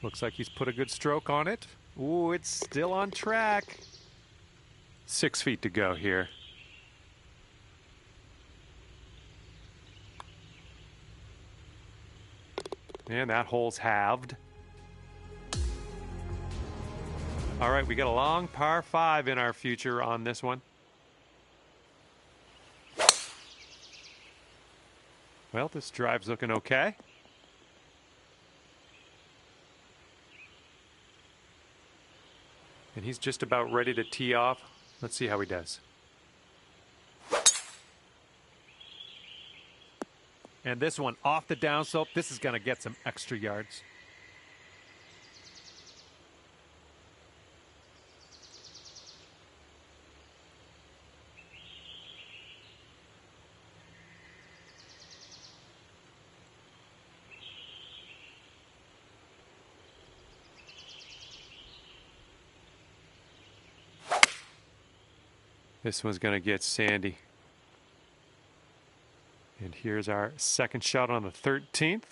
Looks like he's put a good stroke on it. Ooh, it's still on track. 6 feet to go here. And that hole's halved. All right, we got a long par 5 in our future on this one. Well, this drive's looking okay. And he's just about ready to tee off. Let's see how he does. And this one off the downslope. This is going to get some extra yards. This one's going to get sandy. And here's our second shot on the 13th.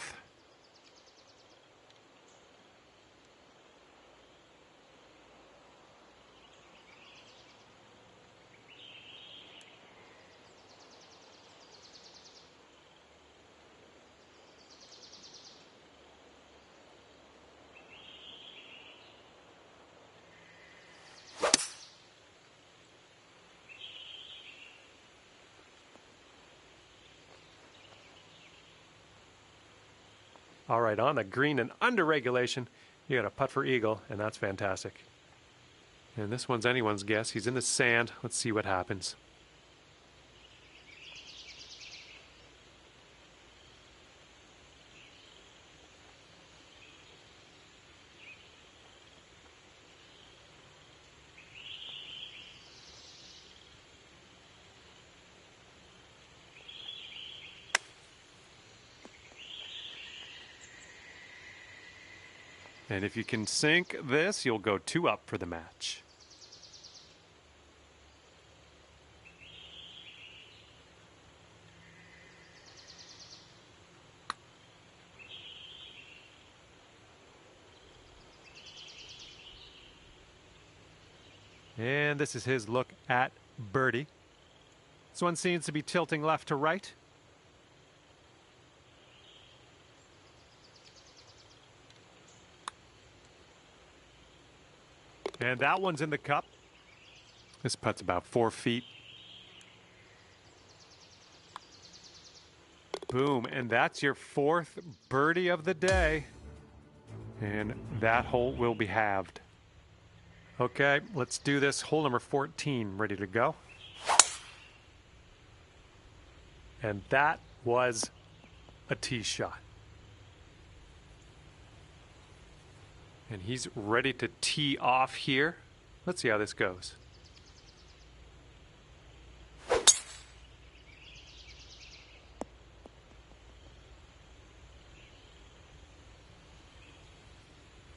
All right, on the green and under regulation, you got a putt for eagle, and that's fantastic. And this one's anyone's guess. He's in the sand. Let's see what happens. And if you can sink this, you'll go 2 up for the match. And this is his look at birdie. This one seems to be tilting left to right. And that one's in the cup. This putt's about 4 feet. Boom, and that's your 4th birdie of the day. And that hole will be halved. Okay, let's do this. Hole number 14, ready to go. And that was a tee shot. And he's ready to tee off here. Let's see how this goes.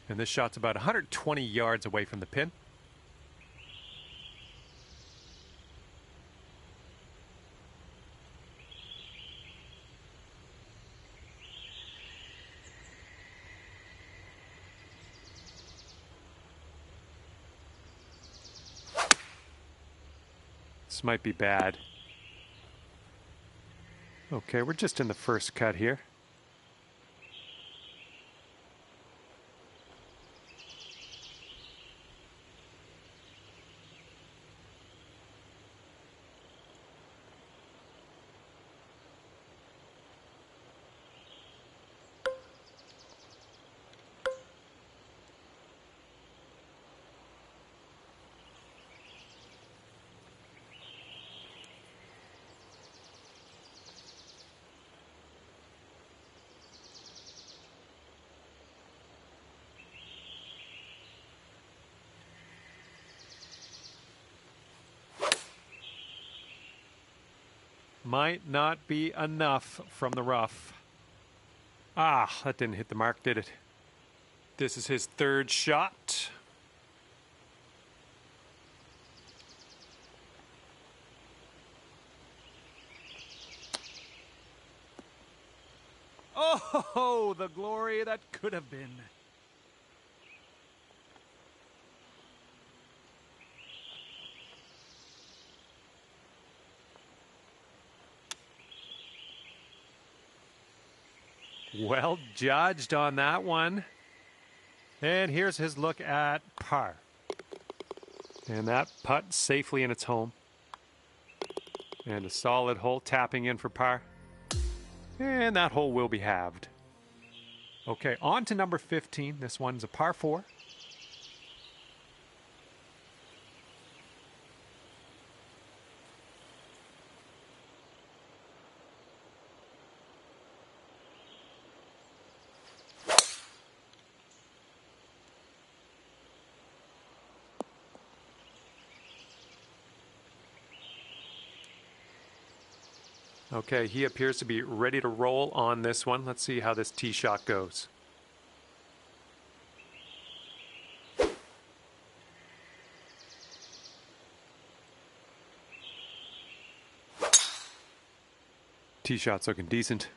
And this shot's about 120 yards away from the pin. This might be bad. Okay, we're just in the first cut here. Might not be enough from the rough. Ah, that didn't hit the mark, did it? This is his 3rd shot. Oh, the glory that could have been. Well judged on that one. And here's his look at par. And that putt safely in its home. And a solid hole tapping in for par. And that hole will be halved. Okay, on to number 15. This one's a par 4. Okay, he appears to be ready to roll on this one. Let's see how this tee shot goes. Tee shot's looking decent.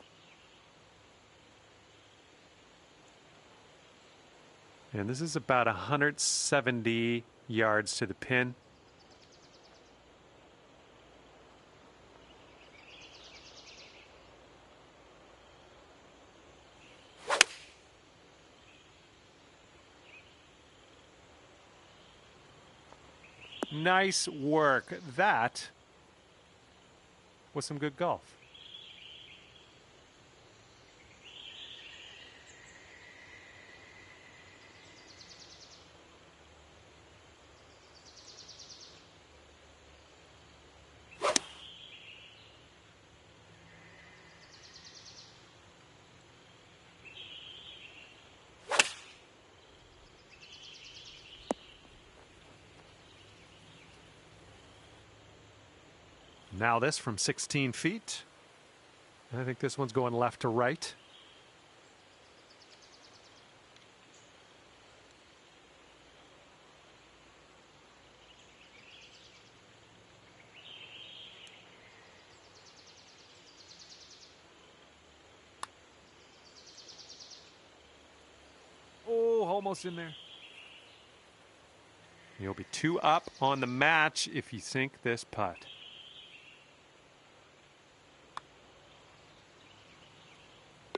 And this is about 170 yards to the pin. Nice work. That was some good golf. Now this from 16 feet. I think this one's going left to right. Oh, almost in there. You'll be 2 up on the match if you sink this putt.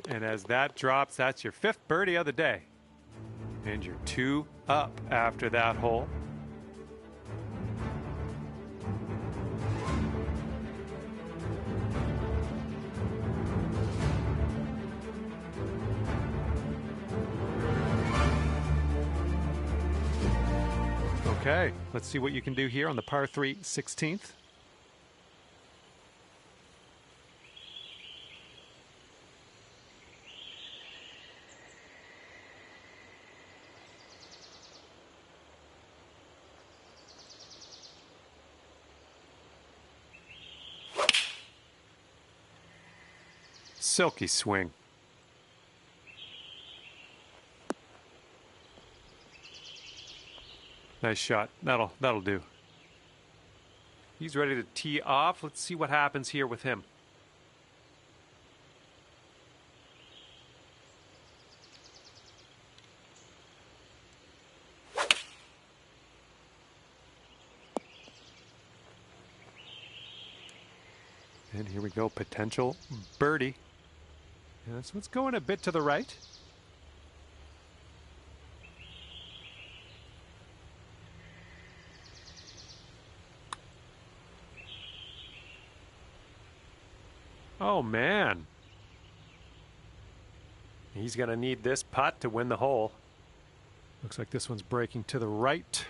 And as that drops, that's your 5th birdie of the day. And you're 2 up after that hole. Okay, let's see what you can do here on the par 3 16th. Silky swing. Nice shot. That'll do. He's ready to tee off. Let's see what happens here with him. And here we go, potential birdie. And this one's going a bit to the right. Oh, man. He's going to need this putt to win the hole. Looks like this one's breaking to the right.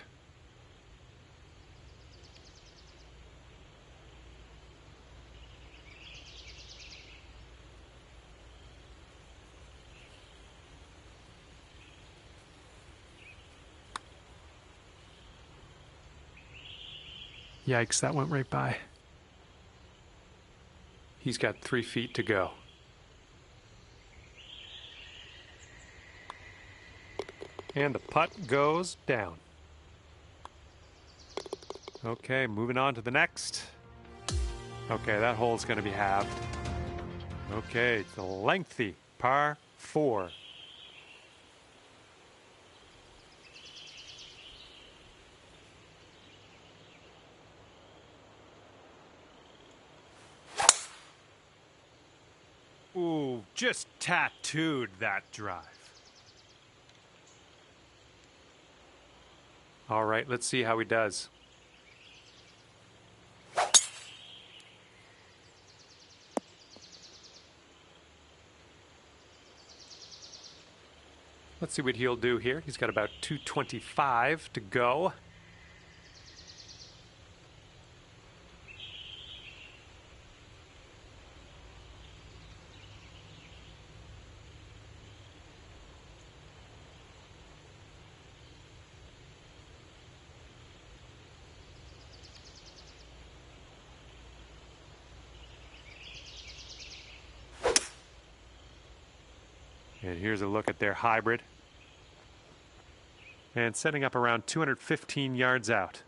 Yikes, that went right by. He's got 3 feet to go. And the putt goes down. Okay, moving on to the next. Okay, that hole's going to be halved. Okay, it's a lengthy par 4. Ooh, just tattooed that drive. All right, let's see how he does. Let's see what he'll do here. He's got about 225 to go. And here's a look at their hybrid. And setting up around 215 yards out.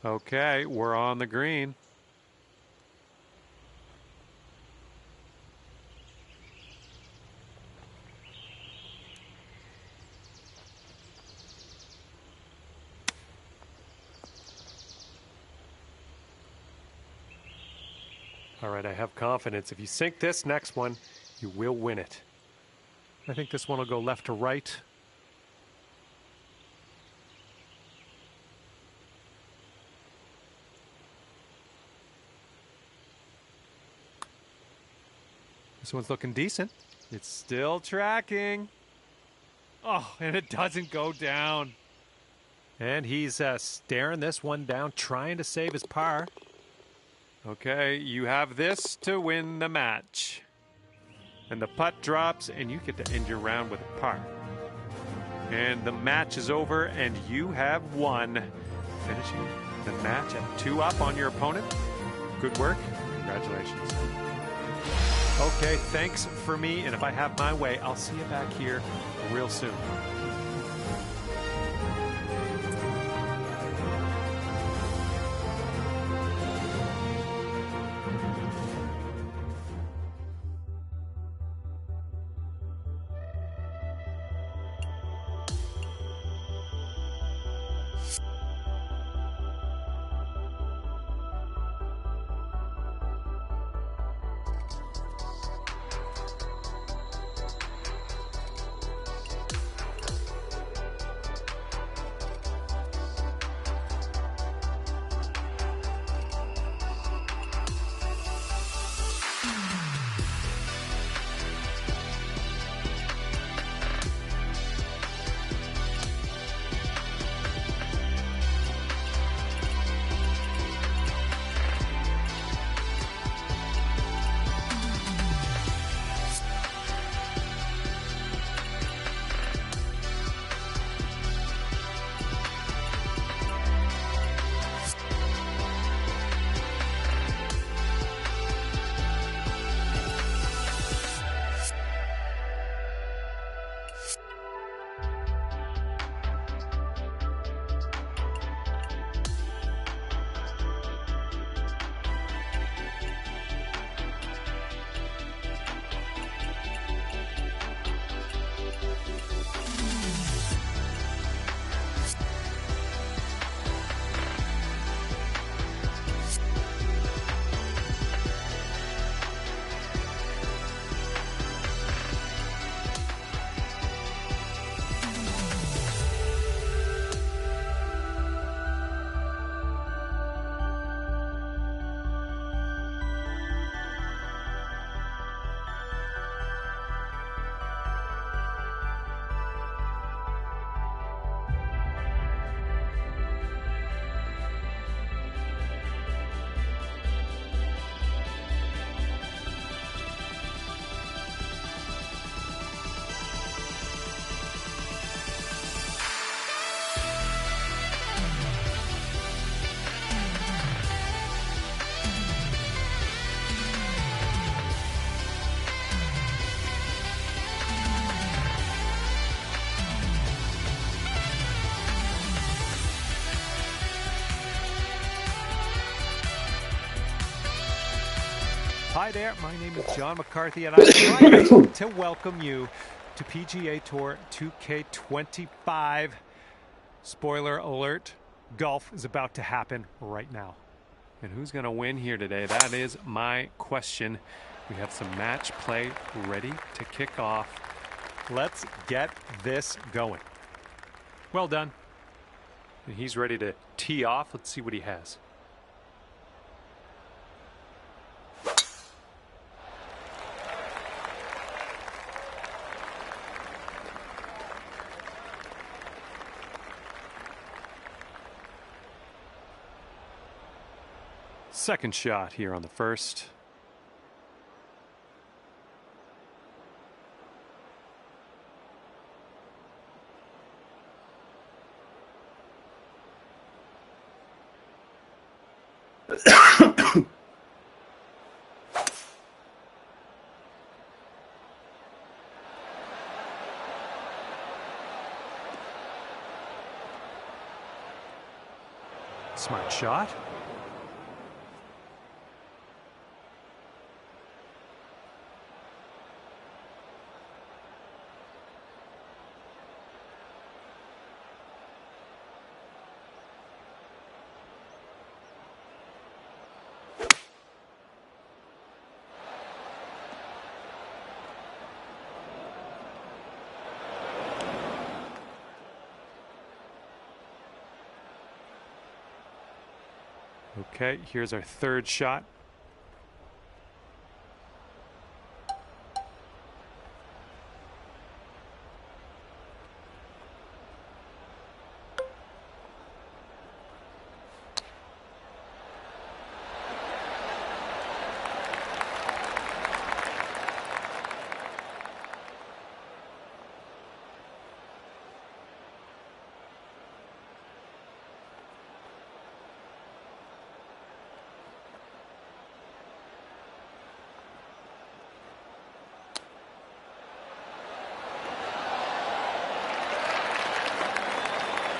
Okay, we're on the green. All right, I have confidence. If you sink this next one, you will win it. I think this one will go left to right. This one's looking decent. It's still tracking. Oh, and it doesn't go down. And he's staring this one down, trying to save his par. Okay, you have this to win the match. And the putt drops, and you get to end your round with a par. And the match is over, and you have won. Finishing the match at 2 up on your opponent. Good work. Congratulations. Okay, thanks for me, and if I have my way, I'll see you back here real soon. Hi there, my name is John McCarthy, and I'm delighted to welcome you to PGA Tour 2K25. Spoiler alert, golf is about to happen right now. And who's going to win here today? That is my question. We have some match play ready to kick off. Let's get this going. Well done. And he's ready to tee off. Let's see what he has. Second shot here on the first. Smart shot. Okay, here's our third shot.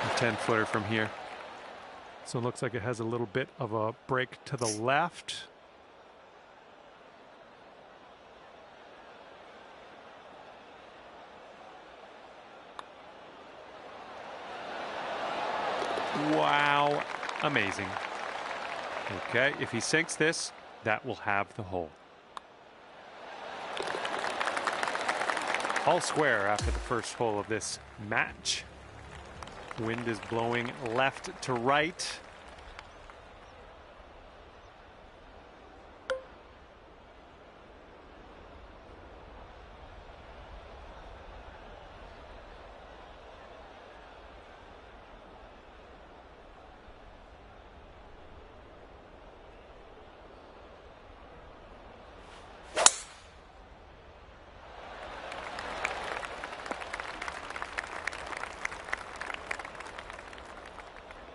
A 10-footer from here. So it looks like it has a little bit of a break to the left. Wow, amazing. Okay, if he sinks this, that will have the hole. All square after the first hole of this match. Wind is blowing left to right.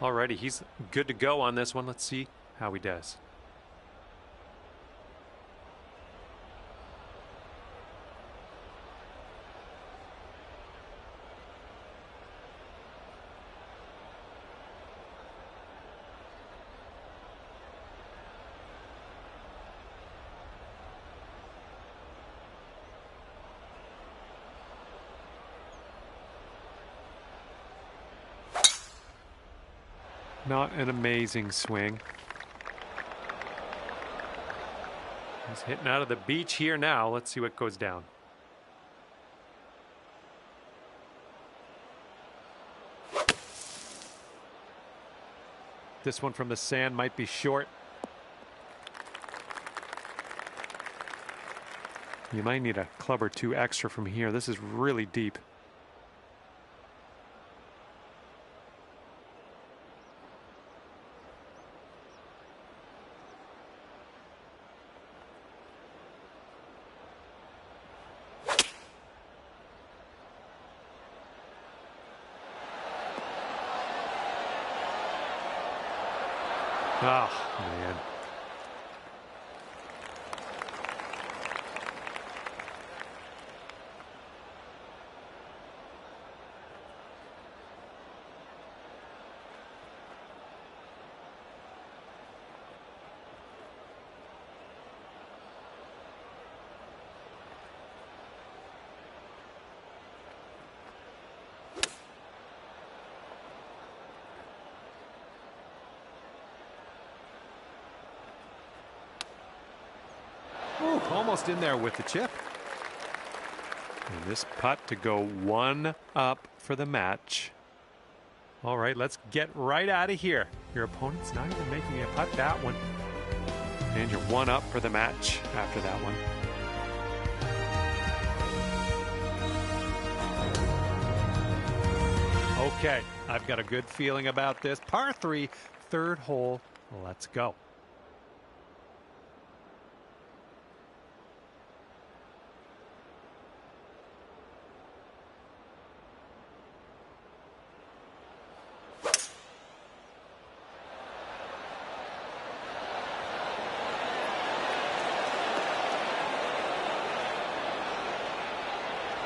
Alrighty, he's good to go on this one. Let's see how he does. Not an amazing swing. He's hitting out of the beach here now. Let's see what goes down. This one from the sand might be short. You might need a club or two extra from here. This is really deep. Oh, man. Almost in there with the chip. And this putt to go 1 up for the match. All right, let's get right out of here. Your opponent's not even making a putt that one. And you're 1 up for the match after that one. Okay, I've got a good feeling about this. Par 3, third hole. Let's go.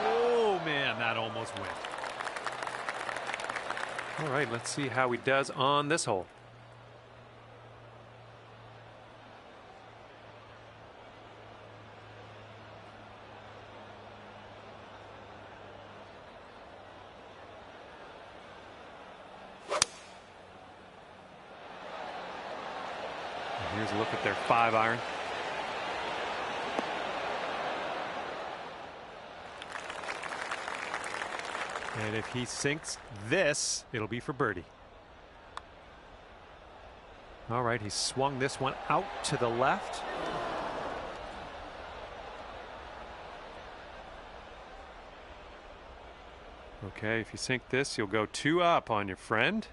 Oh man, that almost went. All right, let's see how he does on this hole. And here's a look at their 5-iron. And if he sinks this, it'll be for birdie. All right, he swung this one out to the left. Okay, if you sink this, you'll go 2 up on your friend.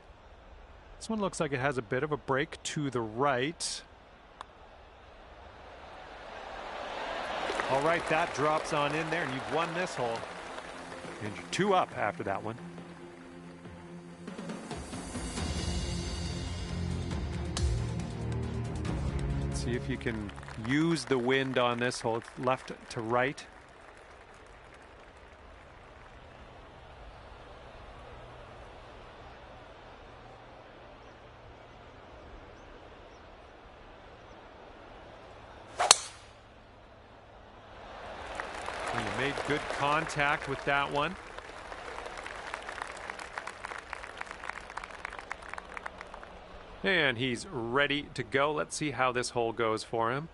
This one looks like it has a bit of a break to the right. All right, that drops on in there, and you've won this hole. And you're 2 up after that one. Let's see if you can use the wind on this hole. It's left to right. Made good contact with that one. And he's ready to go. Let's see how this hole goes for him.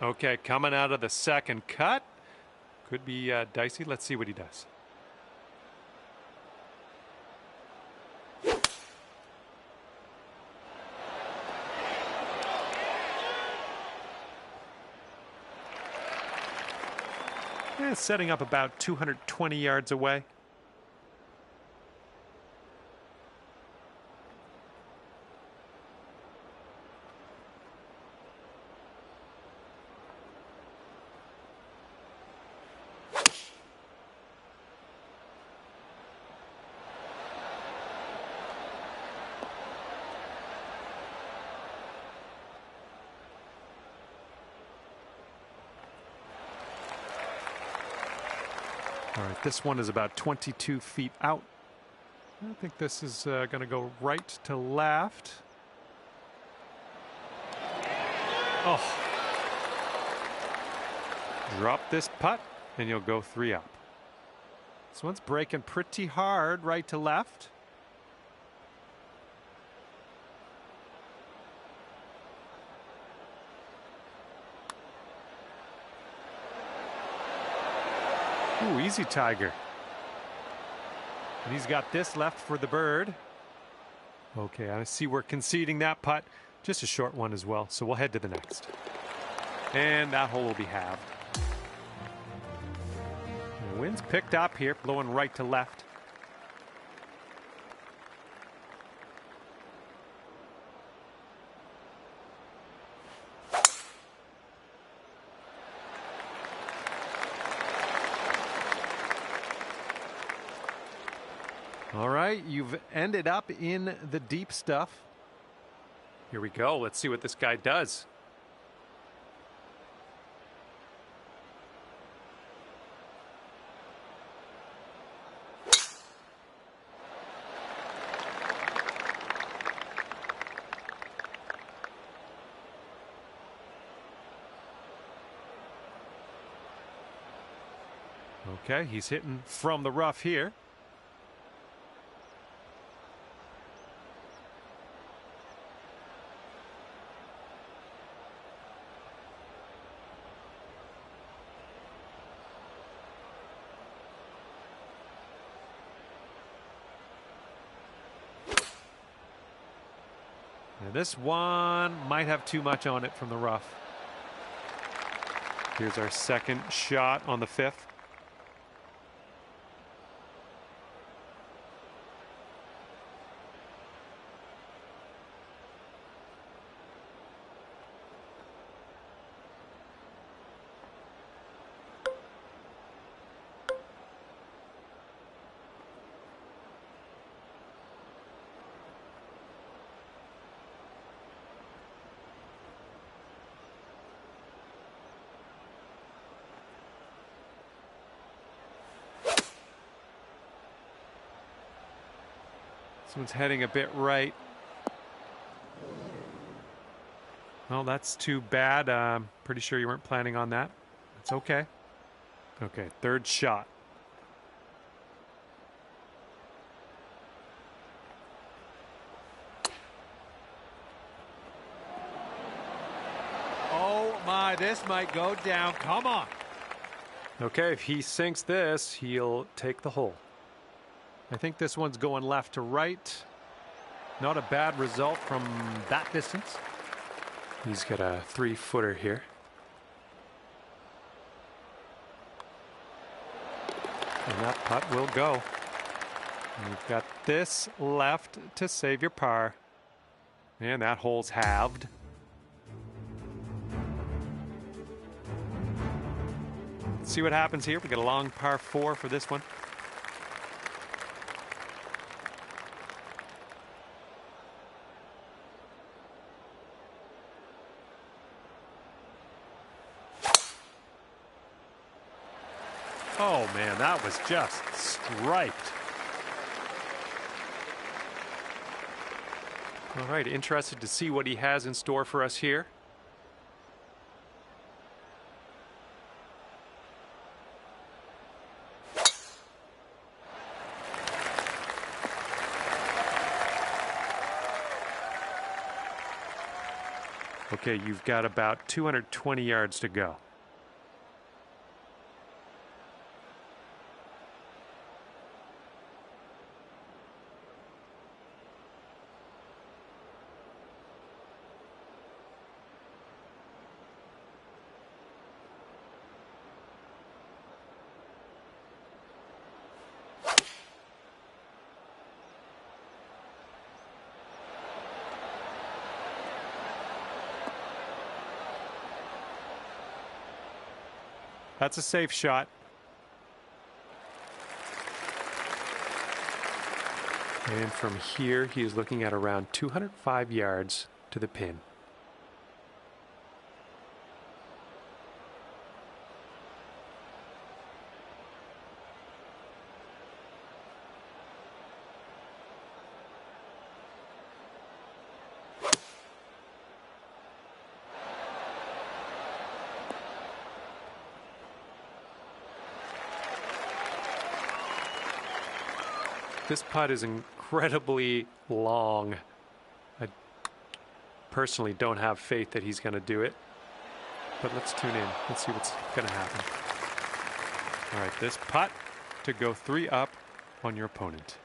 Okay, coming out of the second cut. Could be dicey. Let's see what he does. Setting up about 220 yards away. All right, this one is about 22 feet out. I think this is going to go right to left. Oh. Drop this putt, and you'll go 3 up. This one's breaking pretty hard right to left. Ooh, easy, Tiger. And he's got this left for the bird. Okay, I see we're conceding that putt. Just a short one as well, so we'll head to the next. And that hole will be halved. The wind's picked up here, blowing right to left. All right, you've ended up in the deep stuff. Here we go. Let's see what this guy does. Okay, he's hitting from the rough here. And this one might have too much on it from the rough. Here's our second shot on the fifth. This one's heading a bit right. Well, that's too bad. I'm pretty sure you weren't planning on that. It's okay. Okay, third shot. Oh my, this might go down. Come on. Okay, if he sinks this, he'll take the hole. I think this one's going left to right. Not a bad result from that distance. He's got a 3-footer here. And that putt will go. And you've got this left to save your par. And that hole's halved. Let's see what happens here. We got a long par 4 for this one. Oh man, that was just striped. All right, interested to see what he has in store for us here. Okay, you've got about 220 yards to go. That's a safe shot. And from here, he is looking at around 205 yards to the pin. This putt is incredibly long. I personally don't have faith that he's going to do it. But let's tune in. Let's see what's going to happen. All right, this putt to go 3 up on your opponent.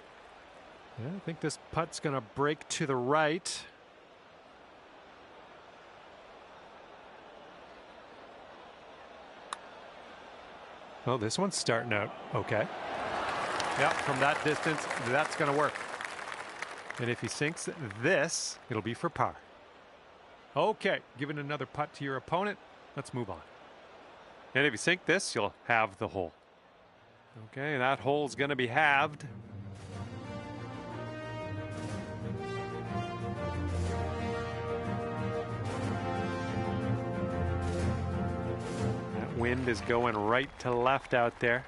Yeah, I think this putt's going to break to the right. Oh, this one's starting out okay. Yeah, from that distance, that's going to work. And if he sinks this, it'll be for par. Okay, giving another putt to your opponent. Let's move on. And if you sink this, you'll have the hole. Okay, that hole's going to be halved. That wind is going right to left out there.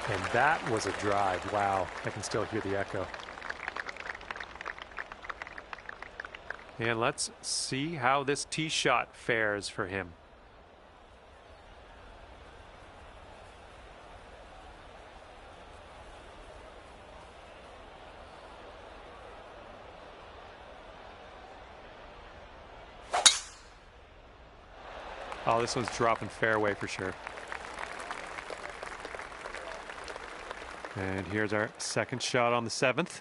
And that was a drive. Wow, I can still hear the echo. And let's see how this tee shot fares for him. Oh, this one's dropping fairway for sure. And here's our second shot on the 7th.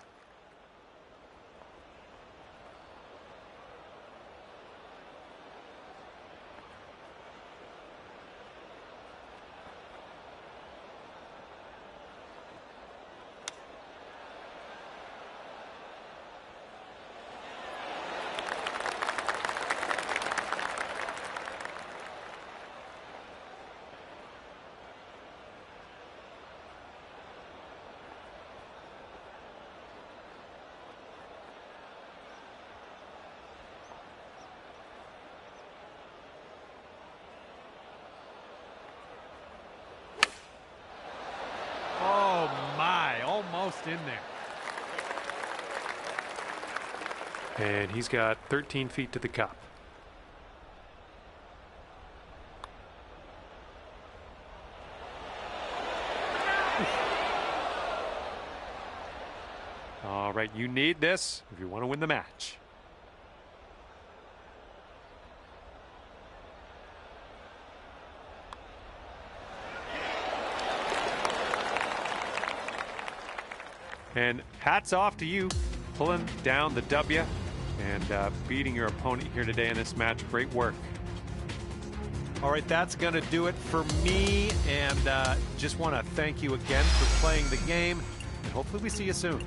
Almost in there. And he's got 13 feet to the cup. All right, you need this if you want to win the match. And hats off to you, pulling down the W and beating your opponent here today in this match. Great work. All right, that's going to do it for me. And just want to thank you again for playing the game. And hopefully we see you soon.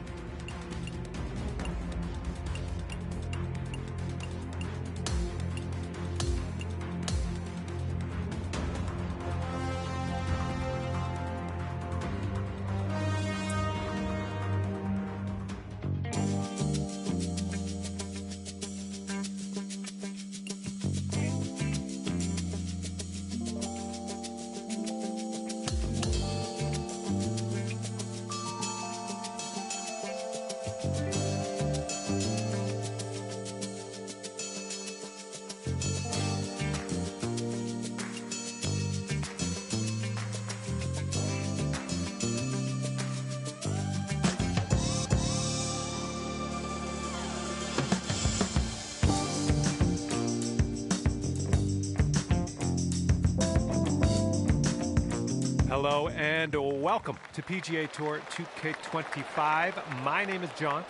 Hello and welcome to PGA Tour 2K25. My name is John.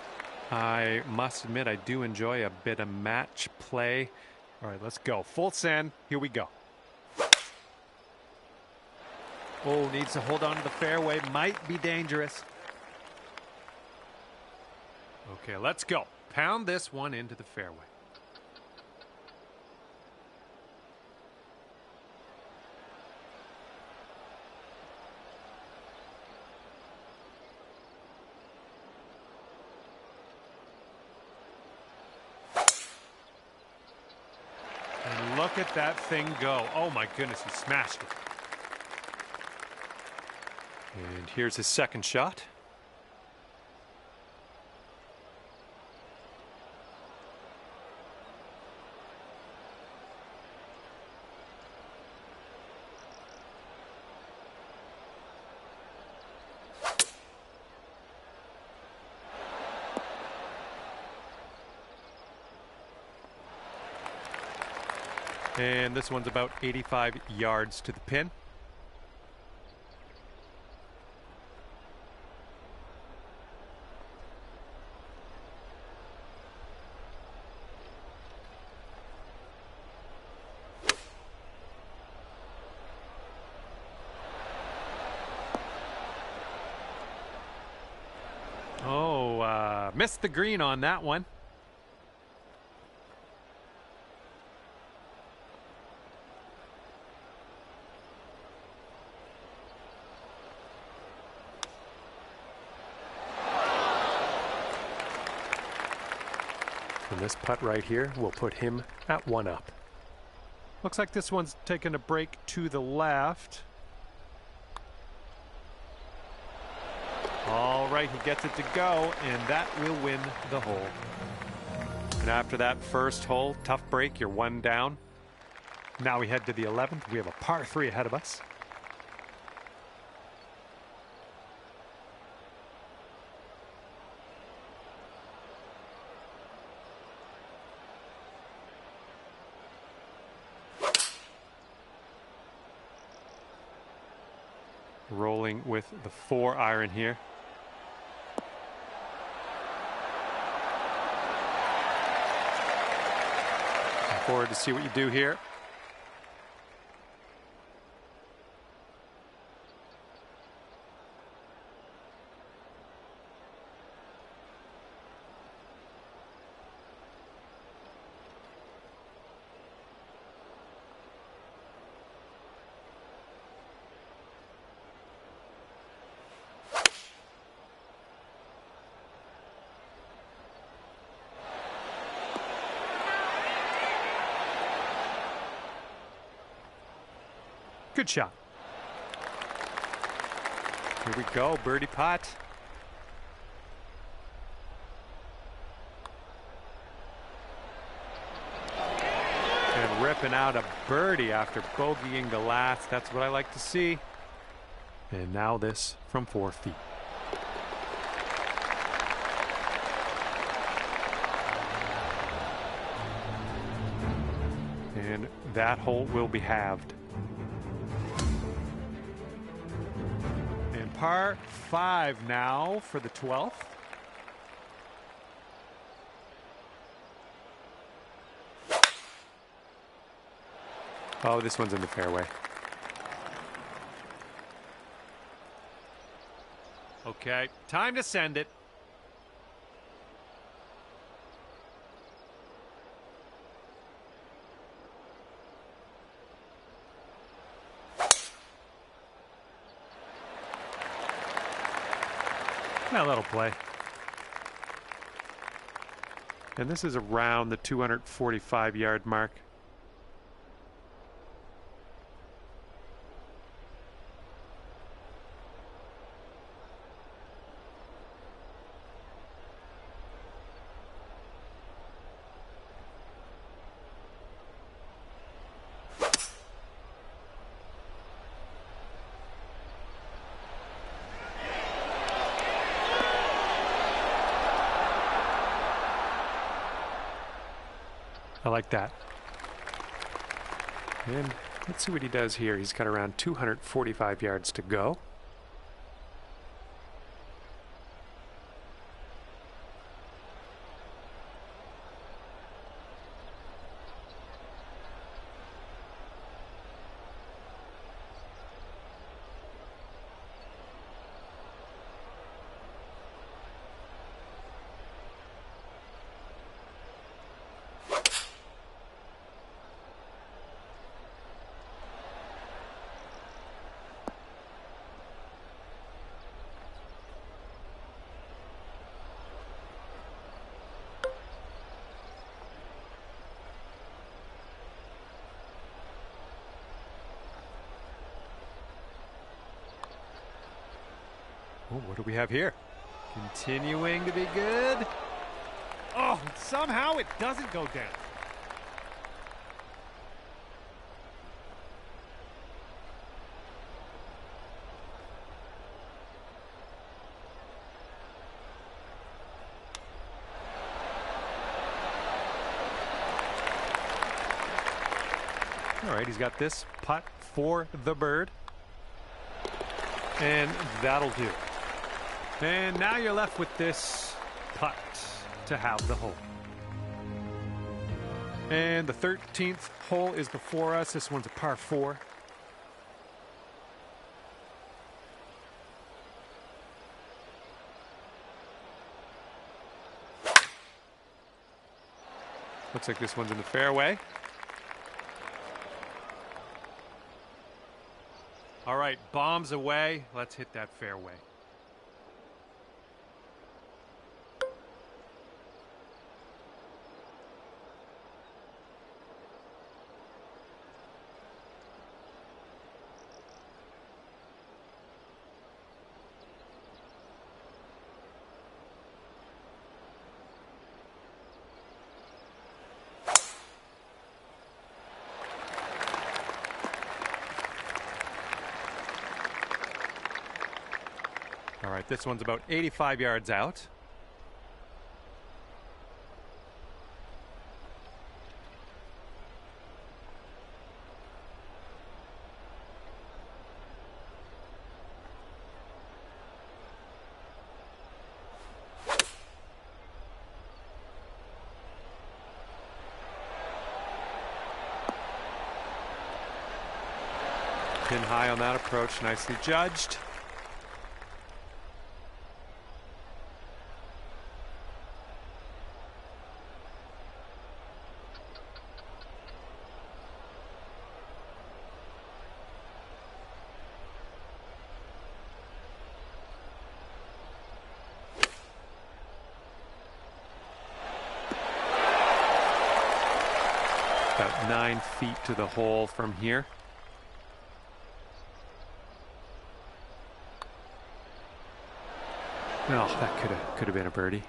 I must admit, I do enjoy a bit of match play. All right, let's go. Full send. Here we go. Oh, needs to hold on to the fairway. Might be dangerous. Okay, let's go. Pound this one into the fairway. And look at that thing go. Oh my goodness, he smashed it. And here's his second shot. And this one's about 85 yards to the pin. Oh, missed the green on that one. And this putt right here will put him at 1 up. Looks like this one's taking a break to the left. All right, he gets it to go, and that will win the hole. And after that first hole, tough break, you're one down. Now we head to the 11th. We have a par 3 ahead of us. Rolling with the 4 iron here. Looking forward to see what you do here. Good shot. Here we go, birdie putt. And ripping out a birdie after bogeying the last. That's what I like to see. And now this from 4 feet. And that hole will be halved. Par 5 now for the 12th. Oh, this one's in the fairway. Okay, time to send it. Now that'll play. And this is around the 245-yard mark. I like that. And let's see what he does here. He's got around 245 yards to go. Oh, what do we have here? Continuing to be good. Oh, somehow it doesn't go down. All right, he's got this putt for the bird. And that'll do. And now you're left with this putt to have the hole. And the 13th hole is before us. This one's a par 4. Looks like this one's in the fairway. All right, bombs away. Let's hit that fairway. All right, this one's about 85 yards out. Pin high on that approach, nicely judged. About 9 feet to the hole from here. Oh, that could have been a birdie.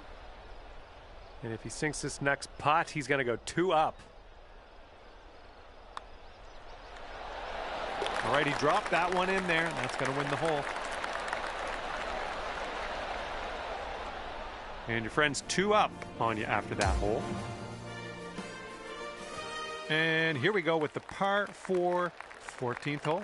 And if he sinks this next putt, he's going to go 2 up. All right, he dropped that one in there. That's going to win the hole. And your friend's 2 up on you after that hole. And here we go with the par 4 14th hole.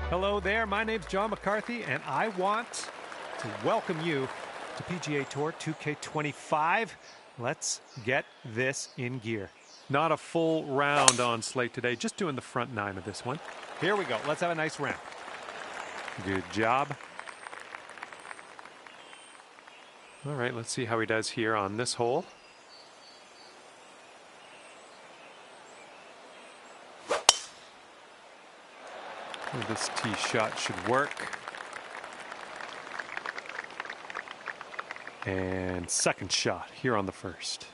Hello there, my name's John McCarthy, and I want to welcome you to PGA Tour 2K25. Let's get this in gear. Not a full round on slate today, just doing the front 9 of this one. Here we go, let's have a nice round. Good job. All right, let's see how he does here on this hole. Well, this tee shot should work. And second shot here on the first.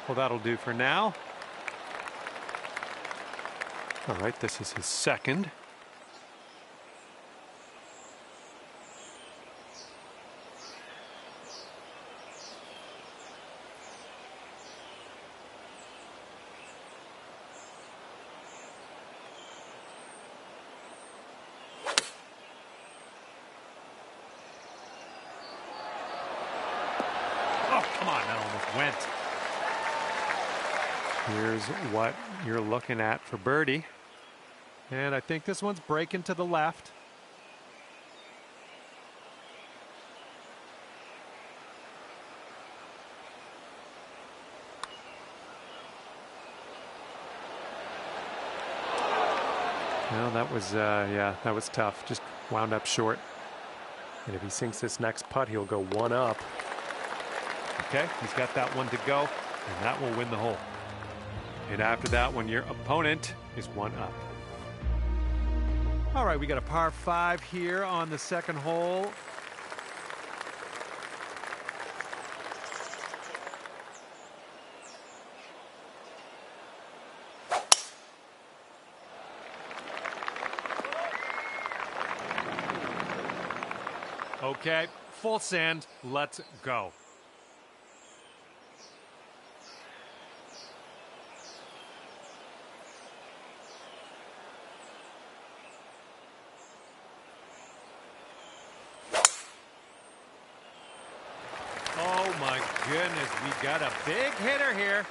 Well, that'll do for now. All right, this is his second. Oh, come on, that almost went. Here's what you're looking at for birdie. And I think this one's breaking to the left. Well, that was, yeah, that was tough. Just wound up short. And if he sinks this next putt, he'll go one up. Okay, he's got that one to go, and that will win the hole. And after that one, your opponent is one up. All right, we got a par 5 here on the second hole. Okay, full sand, let's go. Oh my goodness, we got a big hitter here.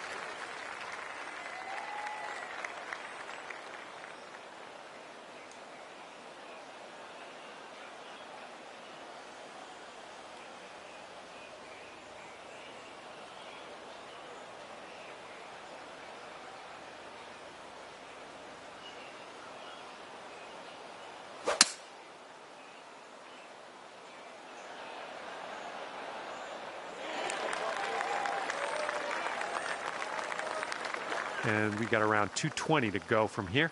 And we got around 220 to go from here.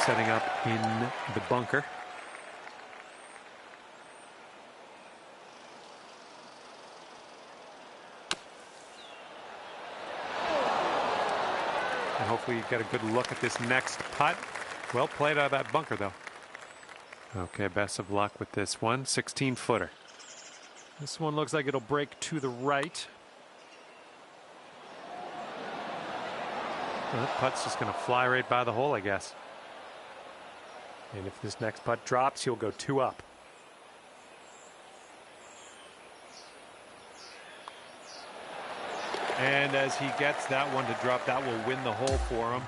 Setting up in the bunker. And hopefully you get a good look at this next putt. Well played out of that bunker, though. Okay, best of luck with this one. 16-footer. This one looks like it'll break to the right. Well, that putt's just going to fly right by the hole, I guess. And if this next putt drops, he'll go 2 up. And as he gets that one to drop, that will win the hole for him.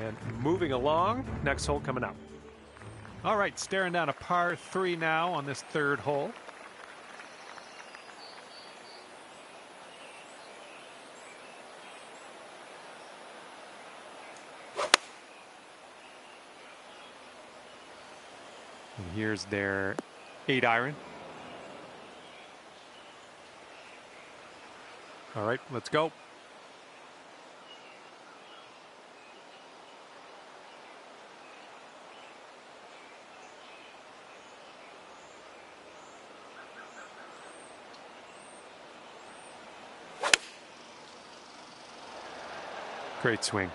And moving along, next hole coming up. All right, staring down a par 3 now on this third hole. And here's their 8-iron. All right, let's go. Great swing.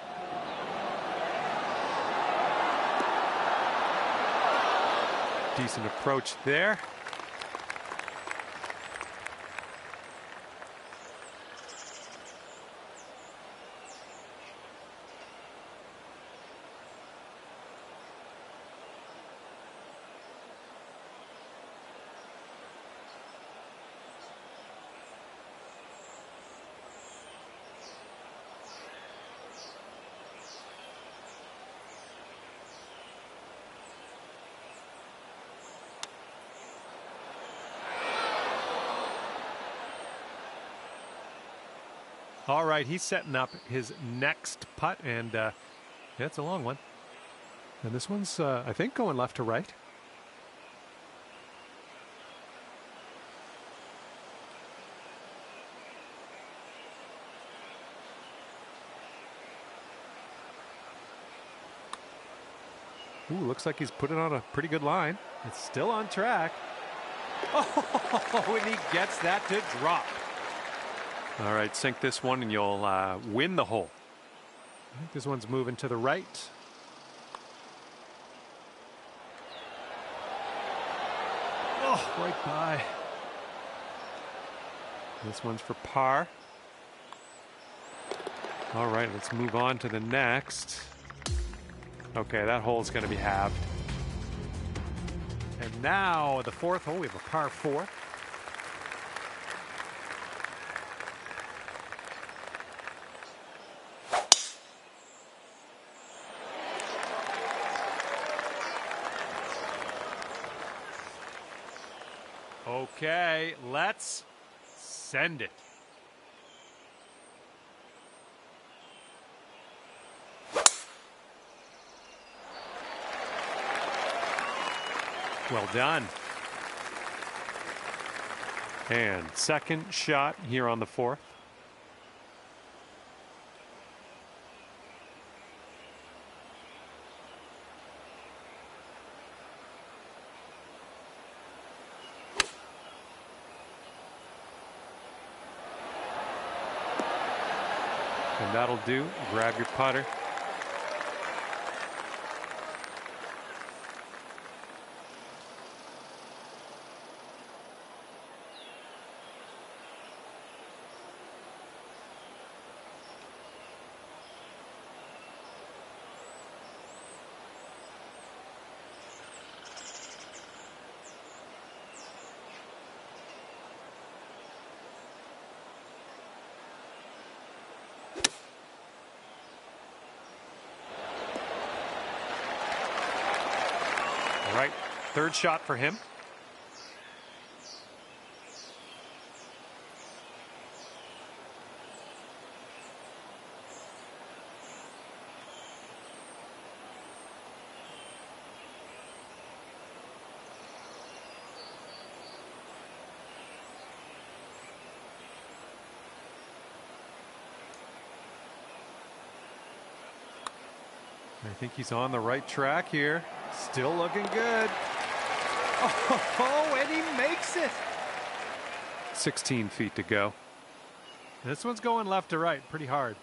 Decent approach there. All right, he's setting up his next putt, and yeah, it's a long one. And this one's, I think, going left to right. Ooh, looks like he's put it on a pretty good line. It's still on track. Oh, and he gets that to drop. All right, sink this one and you'll win the hole. I think this one's moving to the right. Oh, right by. This one's for par. All right, let's move on to the next. Okay, that hole's going to be halved. And now the fourth hole, we have a par 4. Okay, let's send it. Well done. And second shot here on the fourth. And that'll do. Grab your putter. All right, third shot for him. I think he's on the right track here. Still looking good. Oh, and he makes it. 16 feet to go. This one's going left to right pretty hard.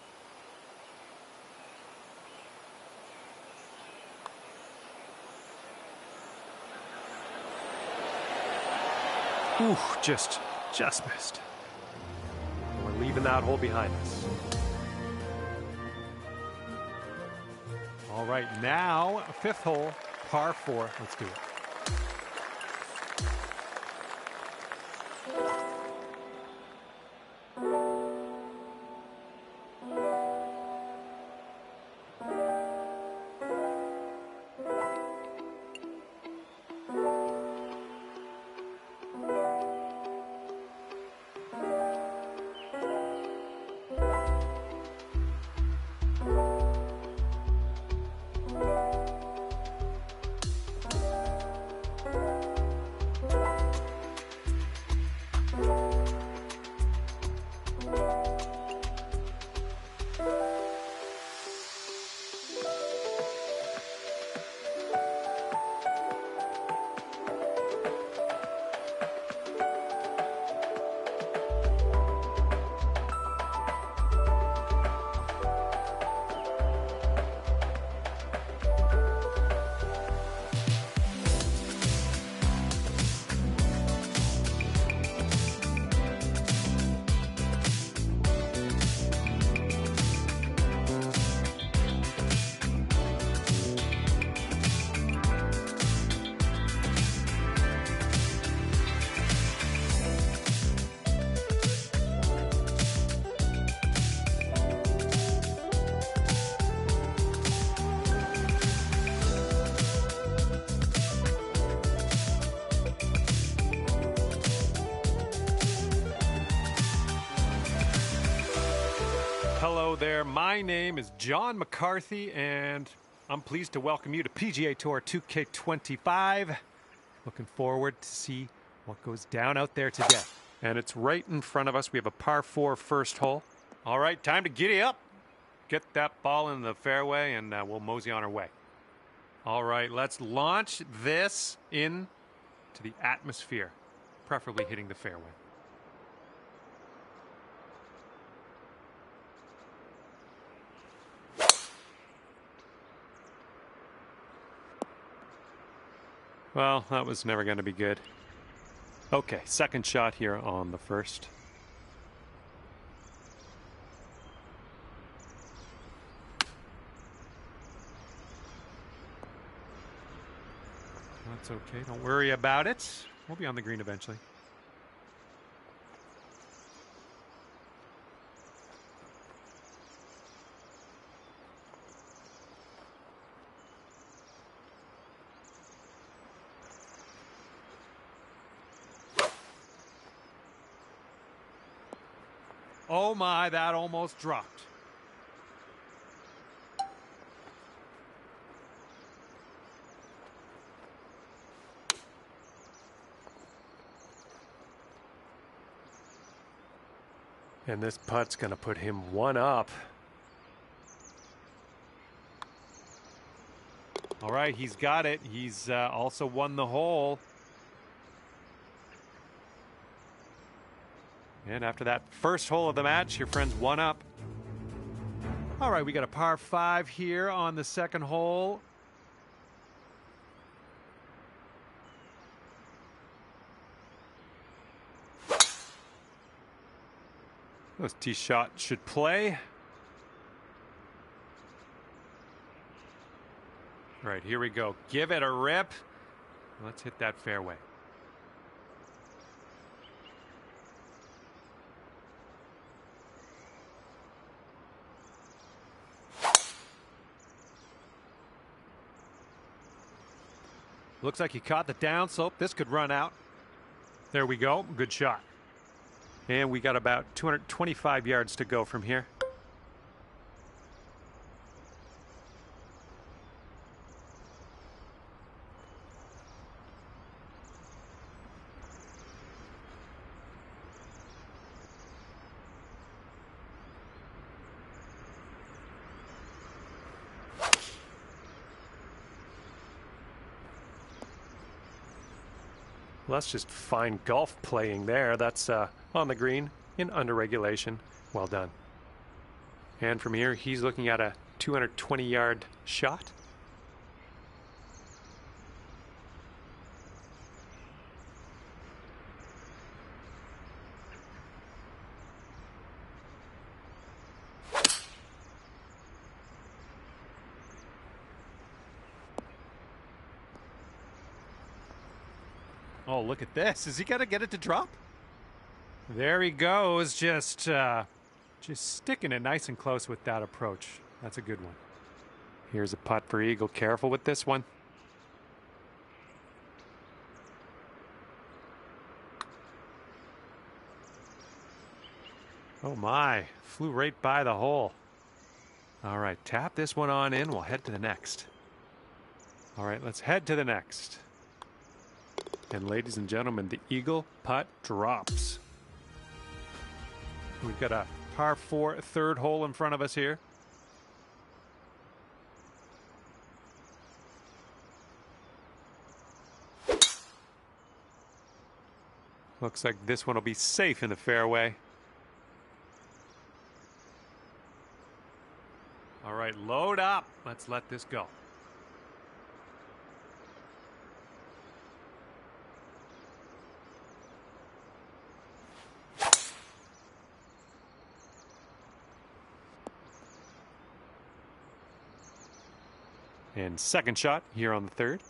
Ooh, just missed. We're leaving that hole behind us. All right, now fifth hole, par 4. Let's do it. Hello there, my name is John McCarthy, and I'm pleased to welcome you to PGA Tour 2K25. Looking forward to see what goes down out there today. And it's right in front of us. We have a par 4 first hole. All right, time to giddy up. Get that ball in the fairway, and we'll mosey on our way. All right, let's launch this in to the atmosphere, preferably hitting the fairway. Well, that was never going to be good. Okay, second shot here on the first. That's okay. Don't worry about it. We'll be on the green eventually. Oh my, that almost dropped. And this putt's going to put him one up. All right, he's got it. He's also won the hole. And after that first hole of the match, your friend's one up. All right, we got a par 5 here on the second hole. This tee shot should play. All right, here we go. Give it a rip. Let's hit that fairway. Looks like he caught the downslope. This could run out. There we go. Good shot. And we got about 225 yards to go from here. Well, that's just fine golf playing there. That's on the green in under regulation. Well done. And from here, he's looking at a 220-yard shot. Oh, look at this. Is he going to get it to drop? There he goes, just sticking it nice and close with that approach. That's a good one. Here's a putt for eagle. Careful with this one. Oh my, flew right by the hole. All right, tap this one on in. We'll head to the next. All right, let's head to the next. And ladies and gentlemen, the eagle putt drops. We've got a par 4 third hole in front of us here. Looks like this one will be safe in the fairway. All right, load up. Let's let this go. And second shot here on the third.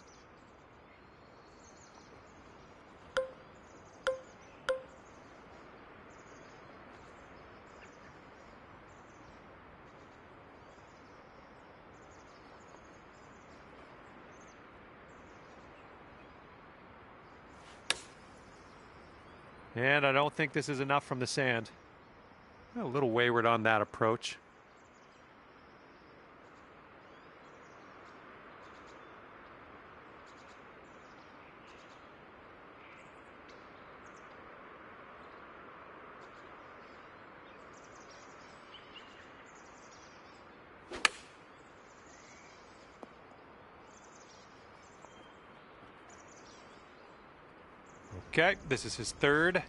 And I don't think this is enough from the sand. A little wayward on that approach. Okay, this is his third.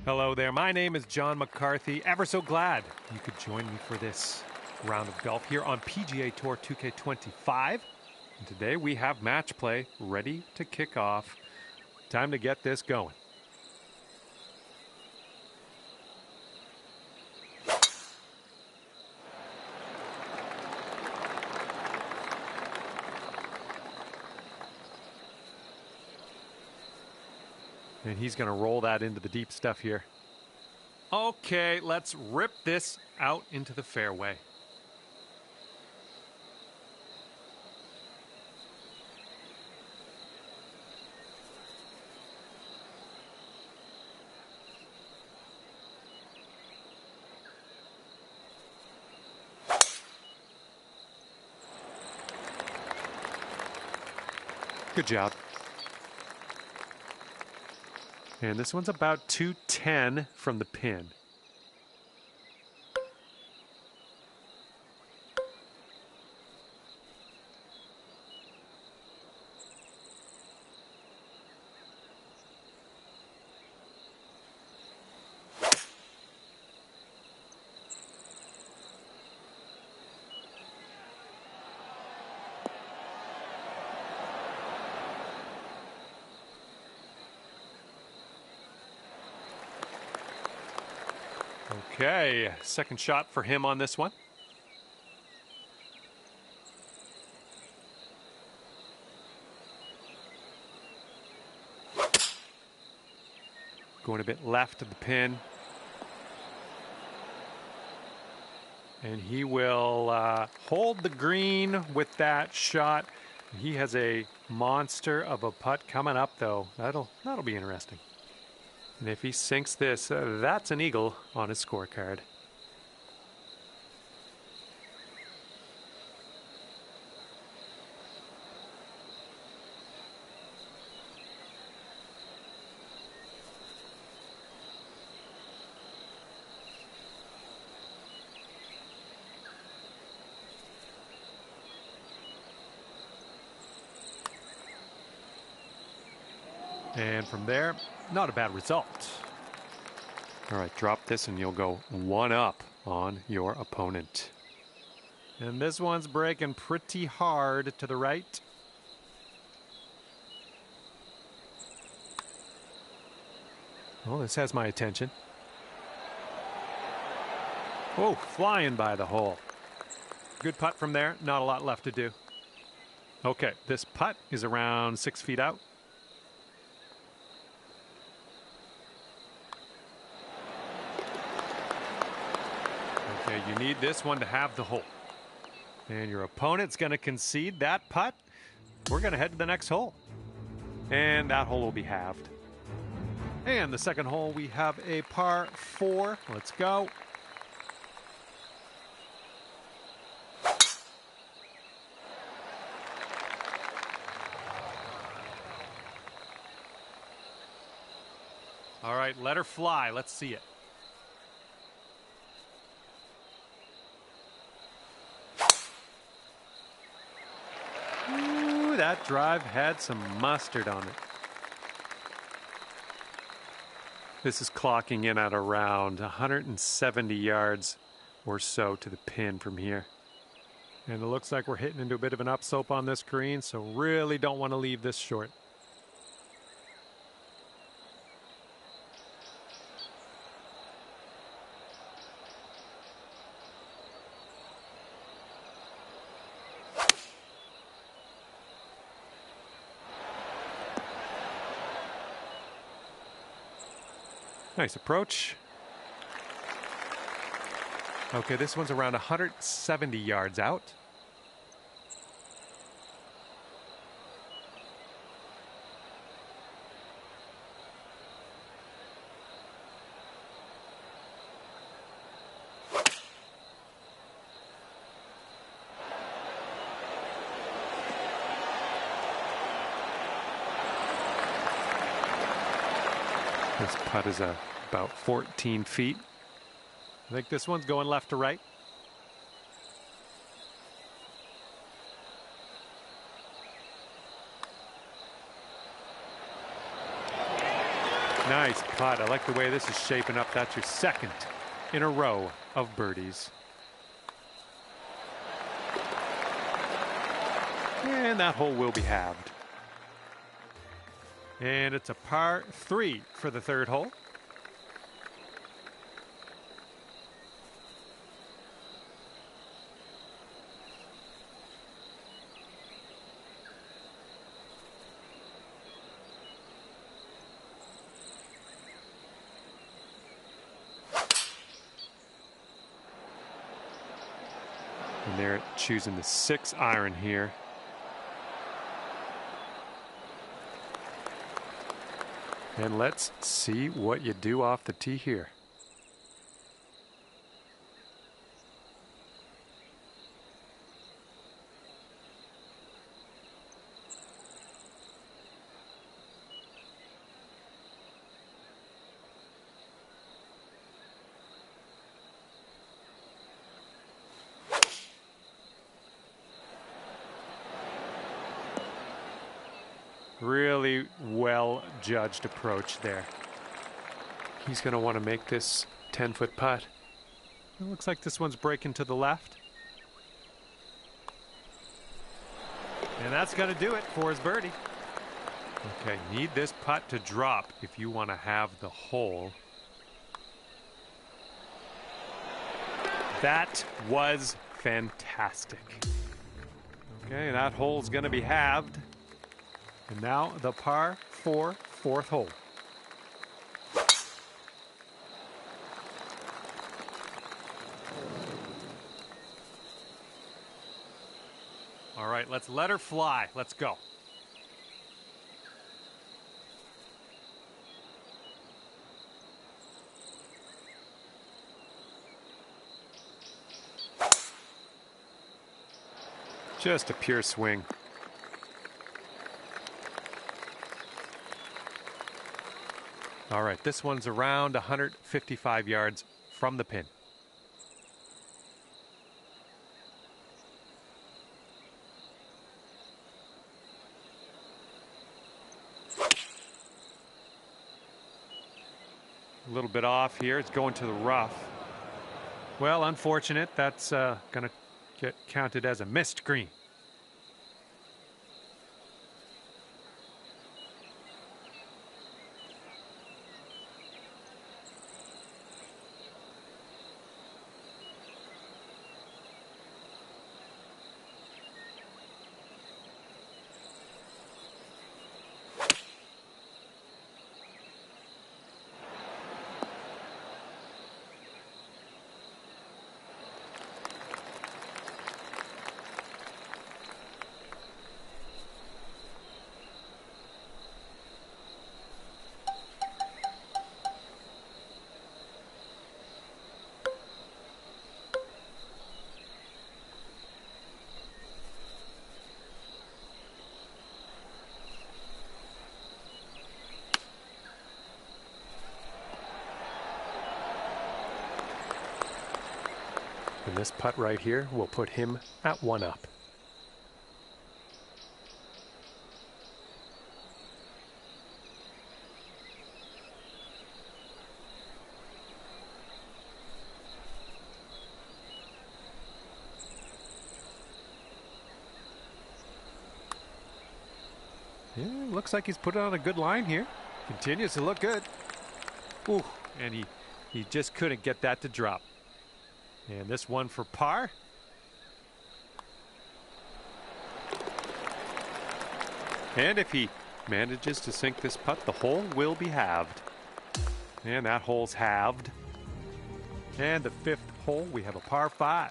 Hello there, my name is John McCarthy. Ever so glad you could join me for this round of golf here on PGA Tour 2K25. And today we have match play ready to kick off. Time to get this going. And he's going to roll that into the deep stuff here. Okay, let's rip this out into the fairway. Good job. And this one's about 210 from the pin. Okay, second shot for him on this one. Going a bit left of the pin. And he will hold the green with that shot. He has a monster of a putt coming up, though. That'll be interesting. And if he sinks this, that's an eagle on his scorecard. And from there, not a bad result. All right, drop this and you'll go one up on your opponent. And this one's breaking pretty hard to the right. Oh, this has my attention. Oh, flying by the hole. Good putt from there, not a lot left to do. Okay, this putt is around 6 feet out. Okay, you need this one to have the hole. And your opponent's going to concede that putt. We're going to head to the next hole. And that hole will be halved. And the second hole, we have a par 4. Let's go. All right, let her fly. Let's see it. Ooh, that drive had some mustard on it. This is clocking in at around 170 yards or so to the pin from here. And it looks like we're hitting into a bit of an upslope on this green, so really don't want to leave this short. Nice approach. Okay, this one's around 170 yards out. This putt is about 14 feet. I think this one's going left to right. Nice putt. I like the way this is shaping up. That's your second in a row of birdies. And that hole will be halved. And it's a par 3 for the third hole. And they're choosing the 6-iron here. And let's see what you do off the tee here. Really well judged approach there. He's going to want to make this 10-foot putt. It looks like this one's breaking to the left. And that's going to do it for his birdie. Okay, need this putt to drop if you want to have the hole. That was fantastic. Okay, that hole's going to be halved. And now the par 4 fourth hole. All right, let's let her fly. Let's go. Just a pure swing. All right, this one's around 155 yards from the pin. A little bit off here. It's going to the rough. Well, unfortunate. That's going to get counted as a missed green. And this putt right here will put him at 1 up. Yeah, looks like he's put on a good line here. Continues to look good. Ooh, and he just couldn't get that to drop. And this one for par. And if he manages to sink this putt, the hole will be halved. And that hole's halved. And the 5th hole, we have a par 5.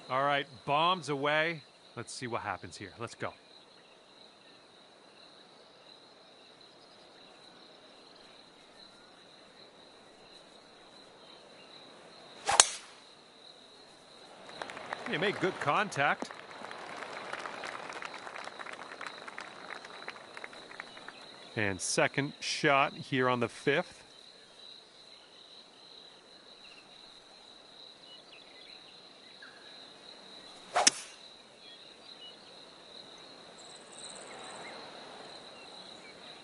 All right, bombs away. Let's see what happens here. Let's go. He made good contact. And second shot here on the 5th.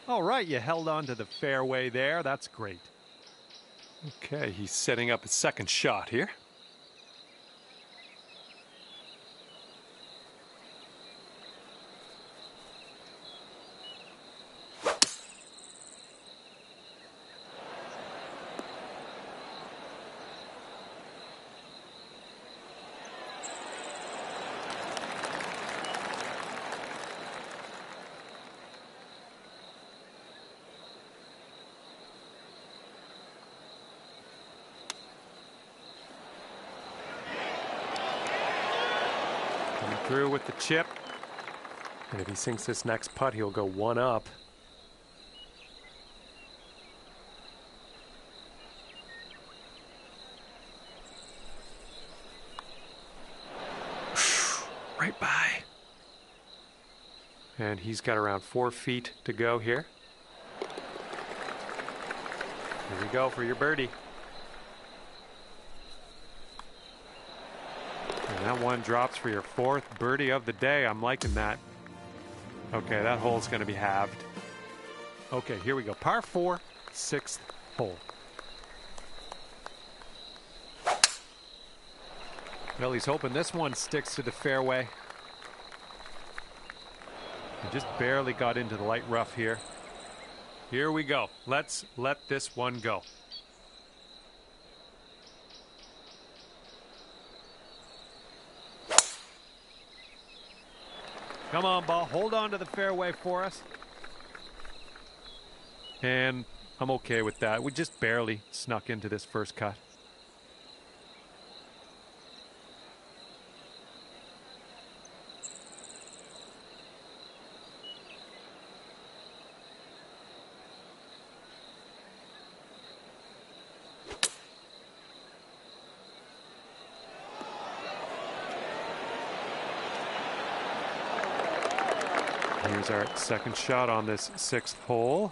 All right, you held on to the fairway there. That's great. Okay, he's setting up his second shot here. Through with the chip. And if he sinks this next putt, he'll go one up. Right by. And he's got around 4 feet to go here. Here we go for your birdie. And that one drops for your 4th birdie of the day. I'm liking that. Okay, that hole's going to be halved. Okay, here we go. Par 4, 6th hole. Well, he's hoping this one sticks to the fairway. He just barely got into the light rough here. Here we go. Let's let this one go. Come on, ball. Hold on to the fairway for us. And I'm okay with that. We just barely snuck into this first cut. Here's our second shot on this 6th hole.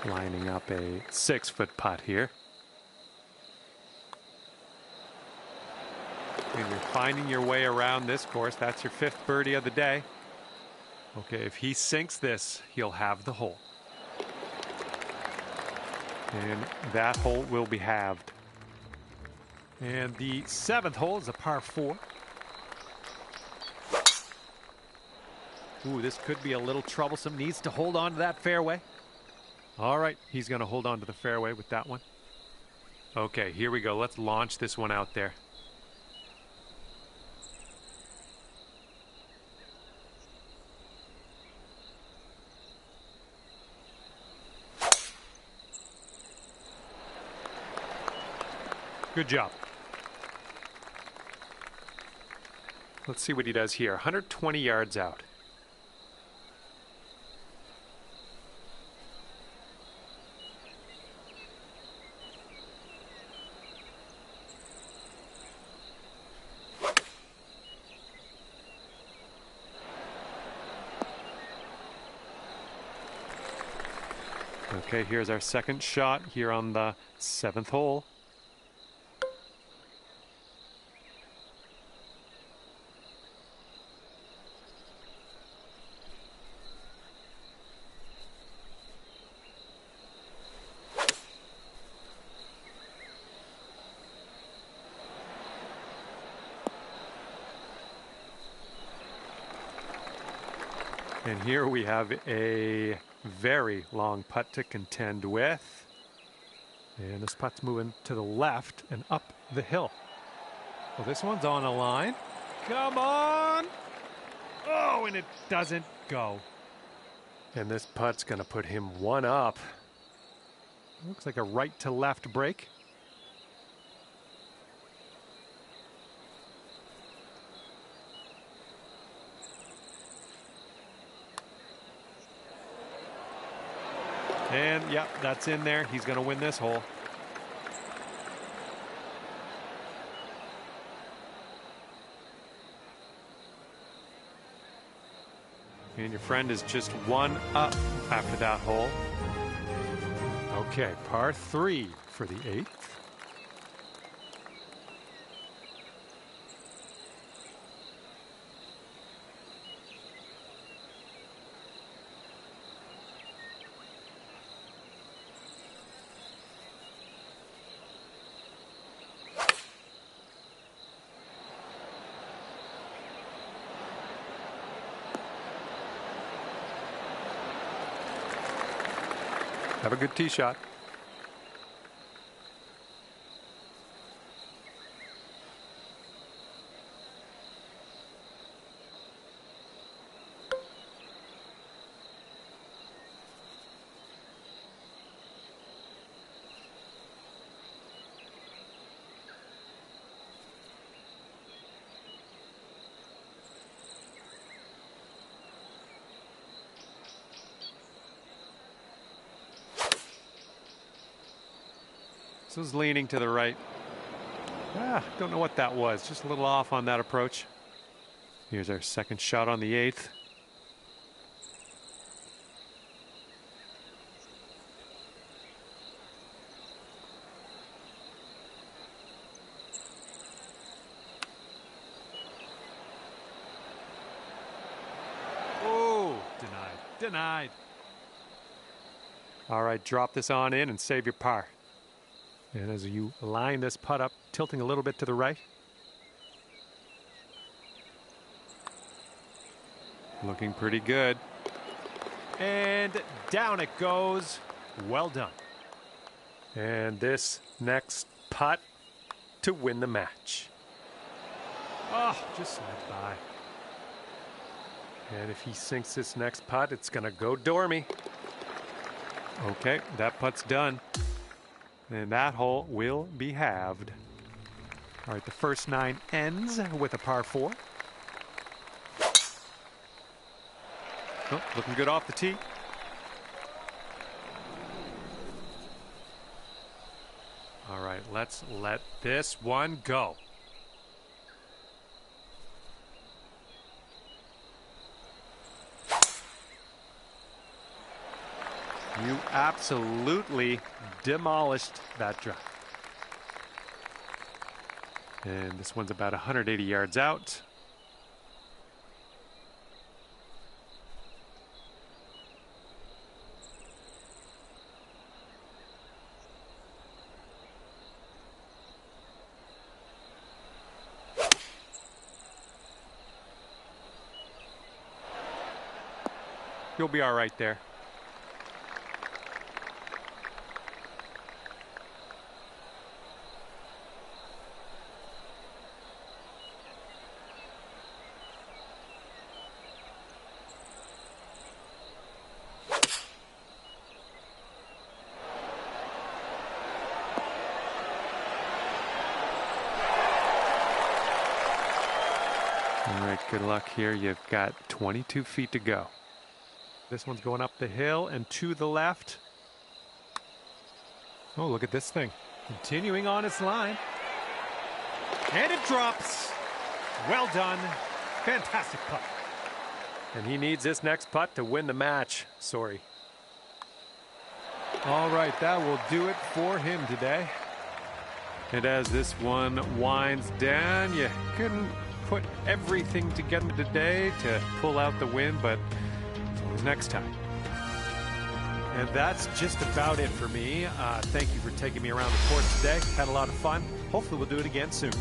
Lining up a 6-foot putt here. And you're finding your way around this course. That's your 5th birdie of the day. Okay, if he sinks this, he'll have the hole. And that hole will be halved. And the 7th hole is a par 4. Ooh, this could be a little troublesome. Needs to hold on to that fairway. All right, he's going to hold on to the fairway with that one. Okay, here we go. Let's launch this one out there. Good job. Let's see what he does here. 120 yards out. Okay, here's our second shot here on the 7th hole. And here we have a very long putt to contend with. And this putt's moving to the left and up the hill. Well, this one's on a line. Come on! Oh, and it doesn't go. And this putt's going to put him one up. Looks like a right to left break. And, yeah, that's in there. He's going to win this hole. And your friend is just one up after that hole. Okay, par 3 for the 8th. Have a good tee shot. This was leaning to the right. Don't know what that was. Just a little off on that approach. Here's our second shot on the 8th. Oh, denied. All right, drop this on in and save your par. And as you line this putt up, tilting a little bit to the right. Looking pretty good. And down it goes. Well done. And this next putt to win the match. Oh, just slid by. And if he sinks this next putt, it's going to go dormy. Okay, that putt's done. And that hole will be halved. All right, the first 9 ends with a par 4. Oh, looking good off the tee. All right, let's let this one go. You absolutely demolished that drive. And this one's about 180 yards out. You'll be all right there. All right, good luck here. You've got 22 feet to go. This one's going up the hill and to the left. Oh, look at this thing. Continuing on its line. And it drops. Well done. Fantastic putt. And he needs this next putt to win the match. Sorry. All right, that will do it for him today. And as this one winds down, you couldn't put everything together today to pull out the win, but next time. And that's just about it for me. Thank you for taking me around the course today. Had a lot of fun. Hopefully we'll do it again soon.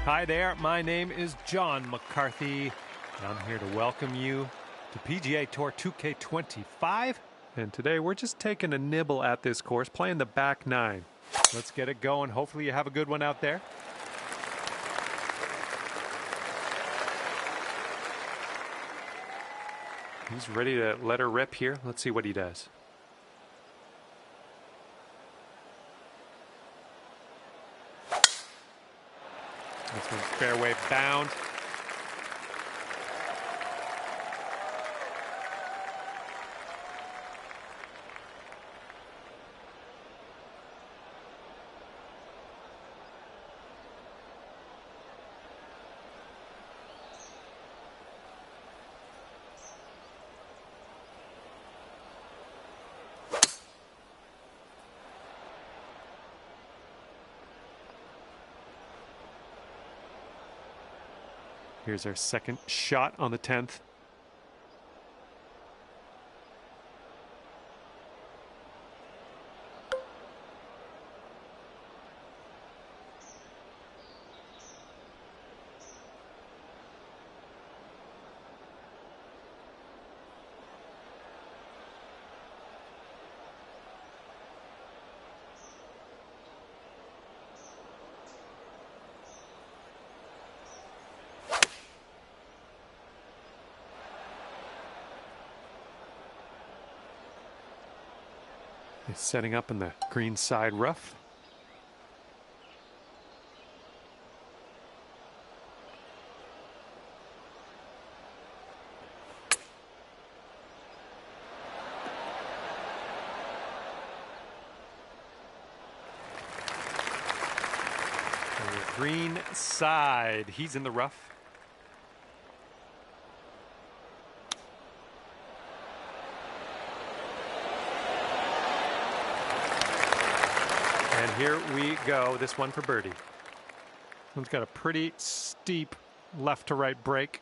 Hi there, my name is John McCarthy, and I'm here to welcome you to PGA Tour 2K25. And today we're just taking a nibble at this course, playing the back nine. Let's get it going. Hopefully you have a good one out there. He's ready to let her rip here. Let's see what he does. This one's fairway bound. Here's our second shot on the 10th. He's setting up in the green side rough. Green side, he's in the rough. And here we go, this one for birdie. This one's got a pretty steep left to right break.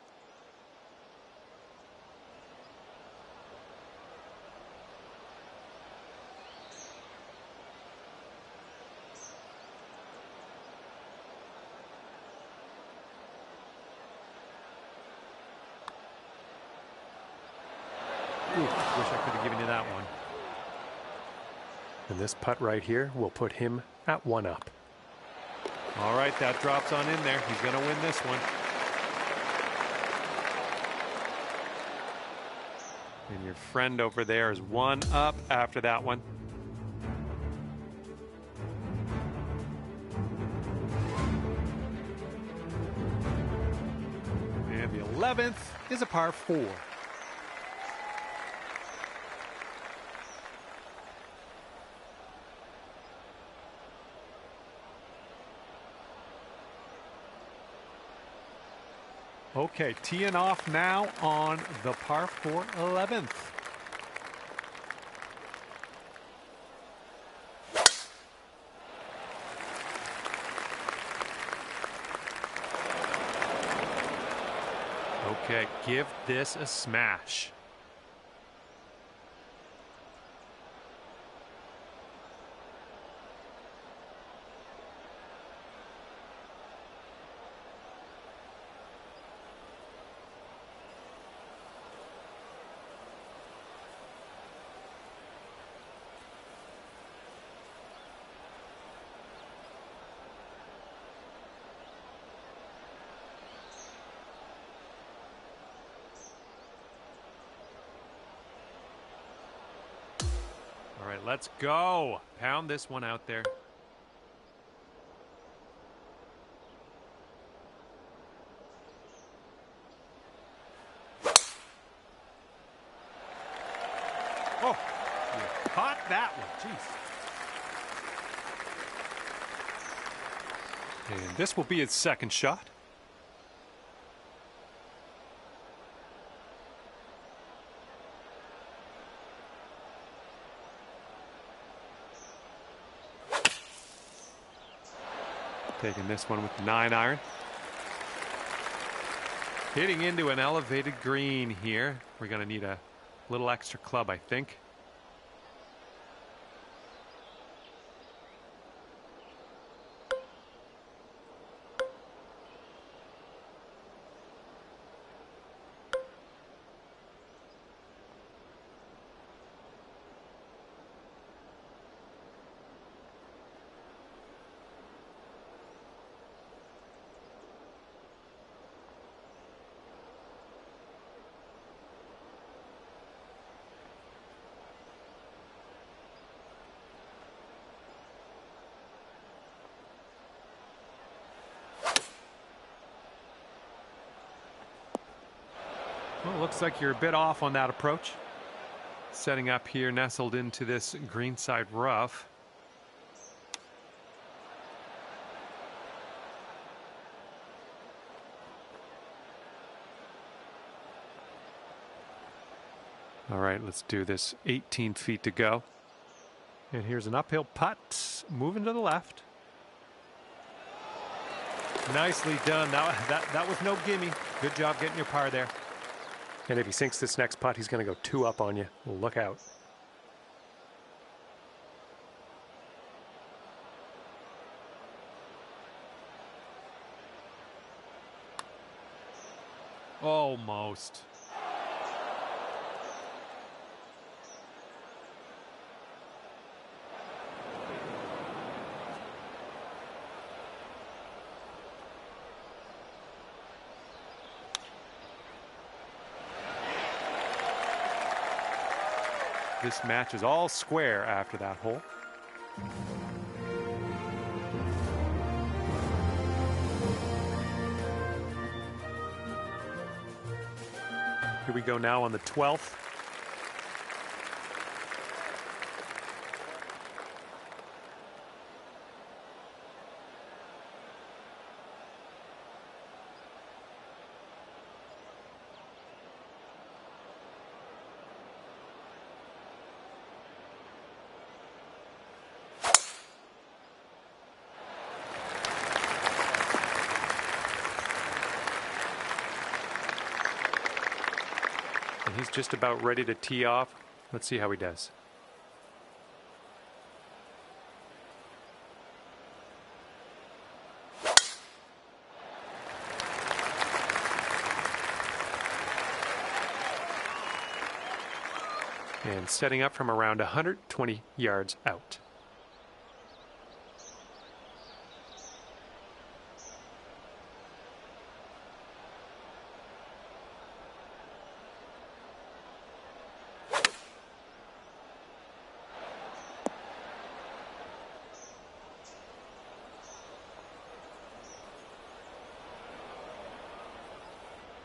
Ooh, wish I could have given you that one. And this putt right here will put him at 1 up. All right, that drops on in there. He's going to win this one. And your friend over there is 1 up after that one. And the 11th is a par 4. Okay, teeing off now on the par 4 11th. Okay, give this a smash. All right, let's go. Pound this one out there. Oh, you caught that one. Jeez. And this will be his second shot. Taking this one with the 9-iron. Hitting into an elevated green here. We're going to need a little extra club, I think. Well, looks like you're a bit off on that approach. Setting up here, nestled into this greenside rough. All right, let's do this. 18 feet to go. And here's an uphill putt, moving to the left. Nicely done. That was no gimme. Good job getting your par there. And if he sinks this next putt, he's going to go 2 up on you. Look out. Almost. This match is all square after that hole. Here we go now on the 12th. And he's just about ready to tee off. Let's see how he does. And setting up from around 120 yards out.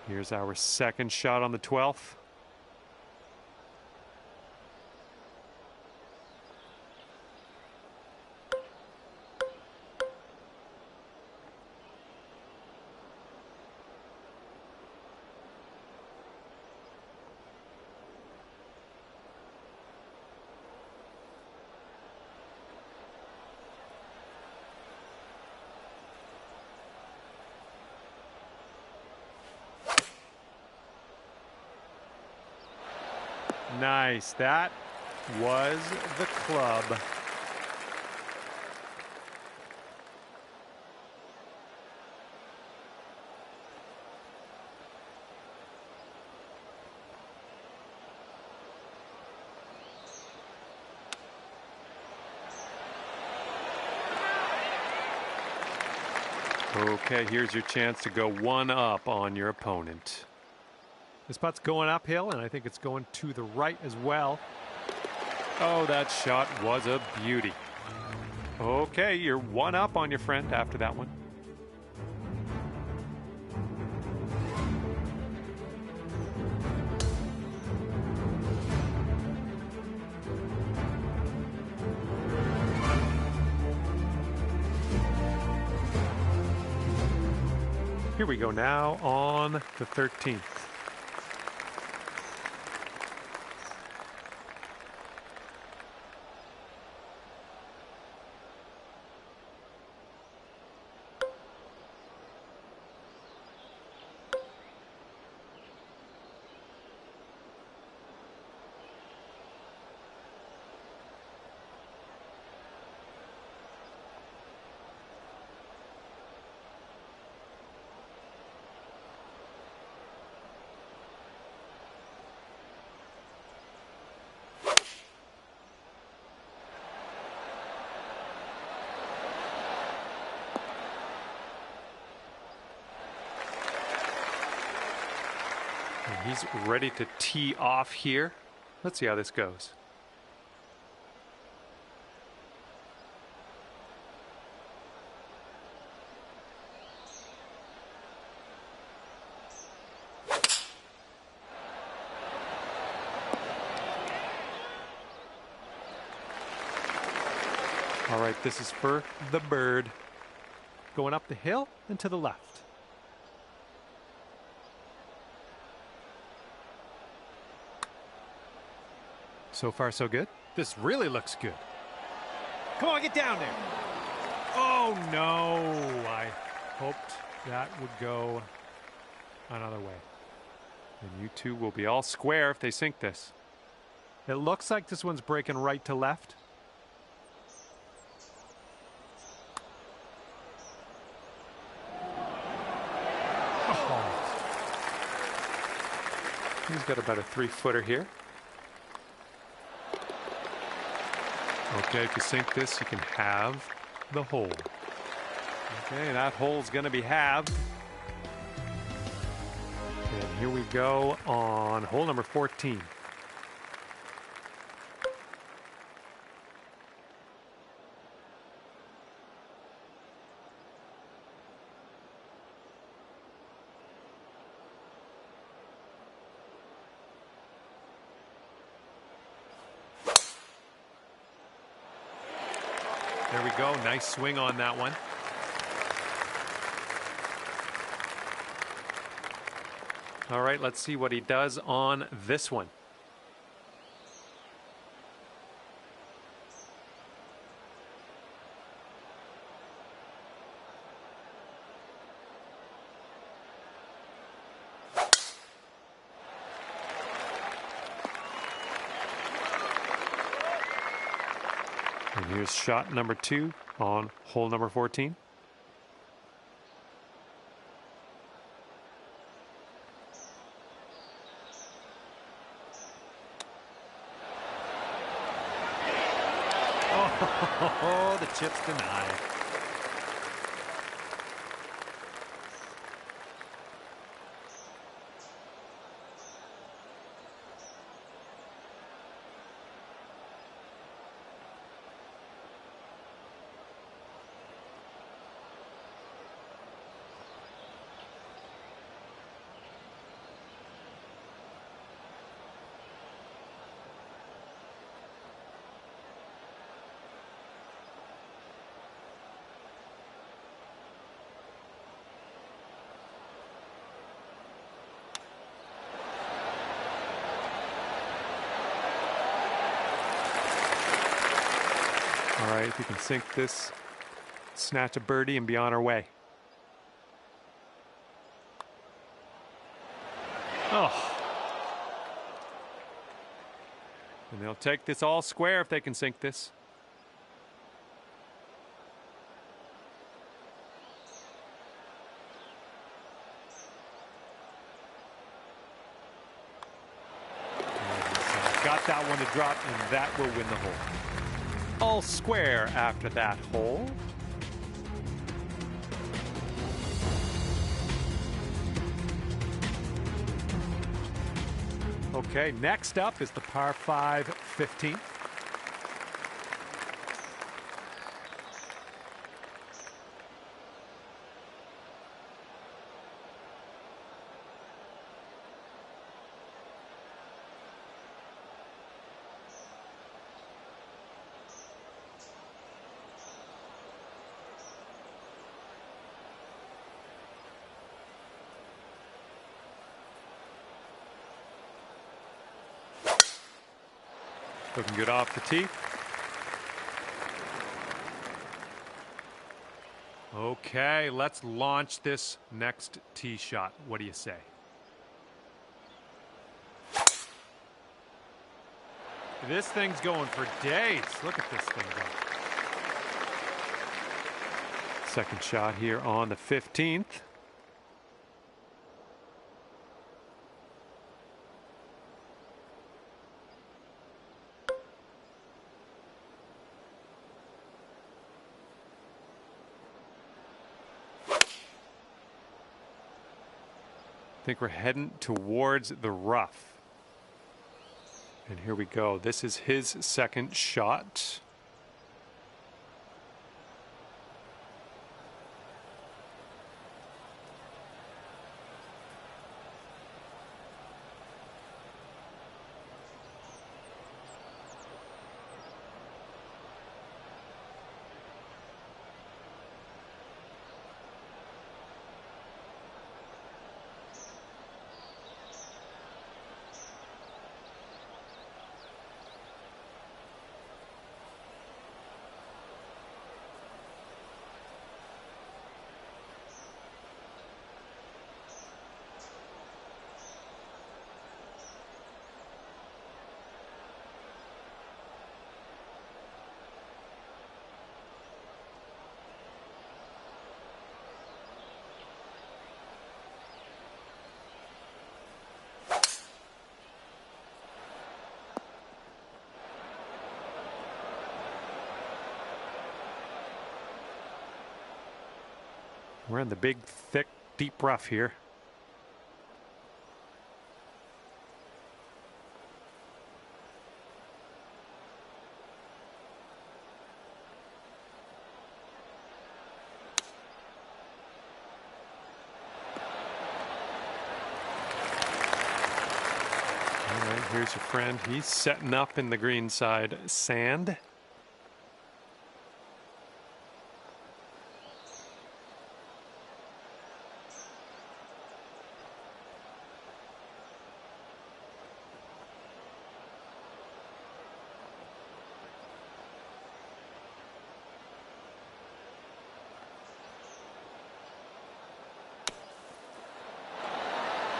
Here's our second shot on the 12th. Nice. That was the club. Okay, here's your chance to go 1 up on your opponent. This putt's going uphill, and I think it's going to the right as well. Oh, that shot was a beauty. Okay, you're 1 up on your friend after that one. Here we go now on the 13th. And he's ready to tee off here. Let's see how this goes. All right, this is for the bird. Going up the hill and to the left. So far, so good. This really looks good. Come on, get down there. Oh, no. I hoped that would go another way. And you two will be all square if they sink this. It looks like this one's breaking right to left. Oh. He's got about a 3-footer here. Okay, if you sink this, you can have the hole. Okay, that hole's going to be halved. And here we go on hole number 14. There we go. Nice swing on that one. All right, let's see what he does on this one. And here's shot number 2 on hole number 14. Oh, the chip's denied. All right, if you can sink this, snatch a birdie and be on our way. Oh. And they'll take this all square if they can sink this. Got that one to drop, and that will win the hole. All square after that hole. Okay, next up is the par 5 15th. Looking good off the tee. Okay, let's launch this next tee shot. What do you say? This thing's going for days. Look at this thing go. Second shot here on the 15th. I think we're heading towards the rough. And here we go. This is his second shot. We're in the big, thick, deep rough here. All right, here's your friend. He's setting up in the green side sand.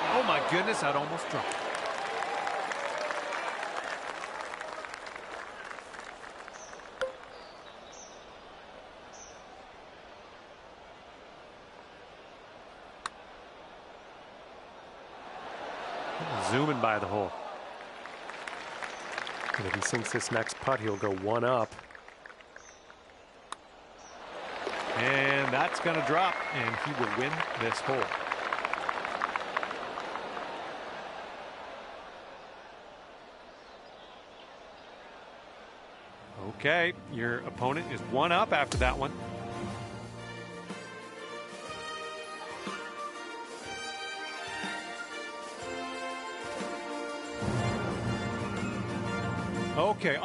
Oh my goodness, I'd almost dropped. Zooming by the hole. And if he sinks this next putt, he'll go one up. And that's going to drop, and he will win this hole. Okay, your opponent is one up after that one. Okay, on